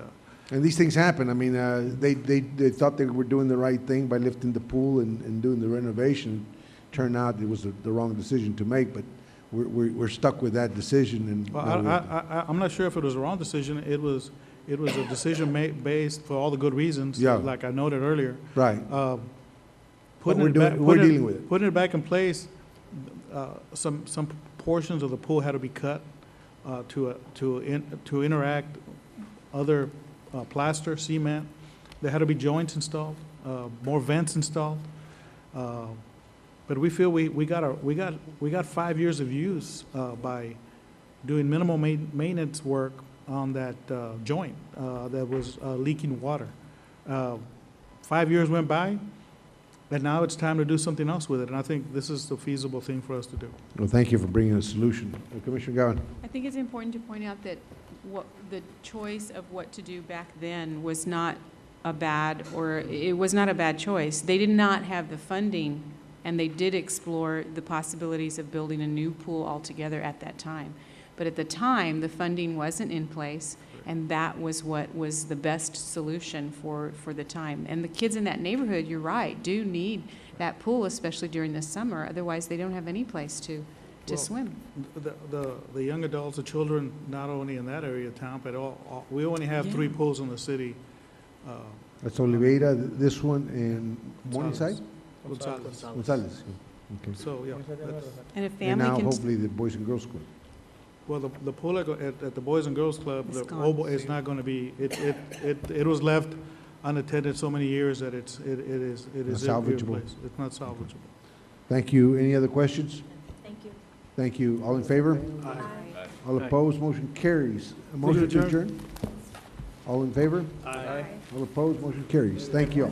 these things happen. I mean, they thought they were doing the right thing by lifting the pool and doing the renovation. Turned out it was the wrong decision to make, but we're stuck with that decision. And well, I'm not sure if it was a wrong decision. It was a decision based for all the good reasons, like I noted earlier. Right. Putting it back in place, some portions of the pool had to be cut to interact other plaster, cement. There had to be joints installed, more vents installed. But we feel we got 5 years of use by doing minimal maintenance work on that joint that was leaking water. 5 years went by, and now it's time to do something else with it. And I think this is the feasible thing for us to do. Well, thank you for bringing a solution. Commissioner Gowan. I think it's important to point out that the choice of what to do back then was not a bad choice. They did not have the funding, and they did explore the possibilities of building a new pool altogether at that time. But at the time, the funding wasn't in place, and that was what was the best solution for the time. And the kids in that neighborhood, you're right, do need that pool, especially during the summer. Otherwise, they don't have any place to to Well, swim. The young adults, the children, not only in that area of town, but we only have 3 Yeah. pools in the city. That's Oliveira, this one, and Morningside? Gonzalez. Gonzalez, okay. So, yeah. that's- And a And family now can, hopefully the Boys and Girls Club. Well, the pool at the Boys and Girls Club, It's the gone. oboe is not going to be, it was left unattended so many years that it is Not salvageable. irreplaceable. It's not salvageable. Thank you. Any other questions? Thank you. Thank you. All in favor? Aye. All opposed? Motion carries. A motion to adjourn? All in favor? Aye. All opposed? Motion carries. Thank you all.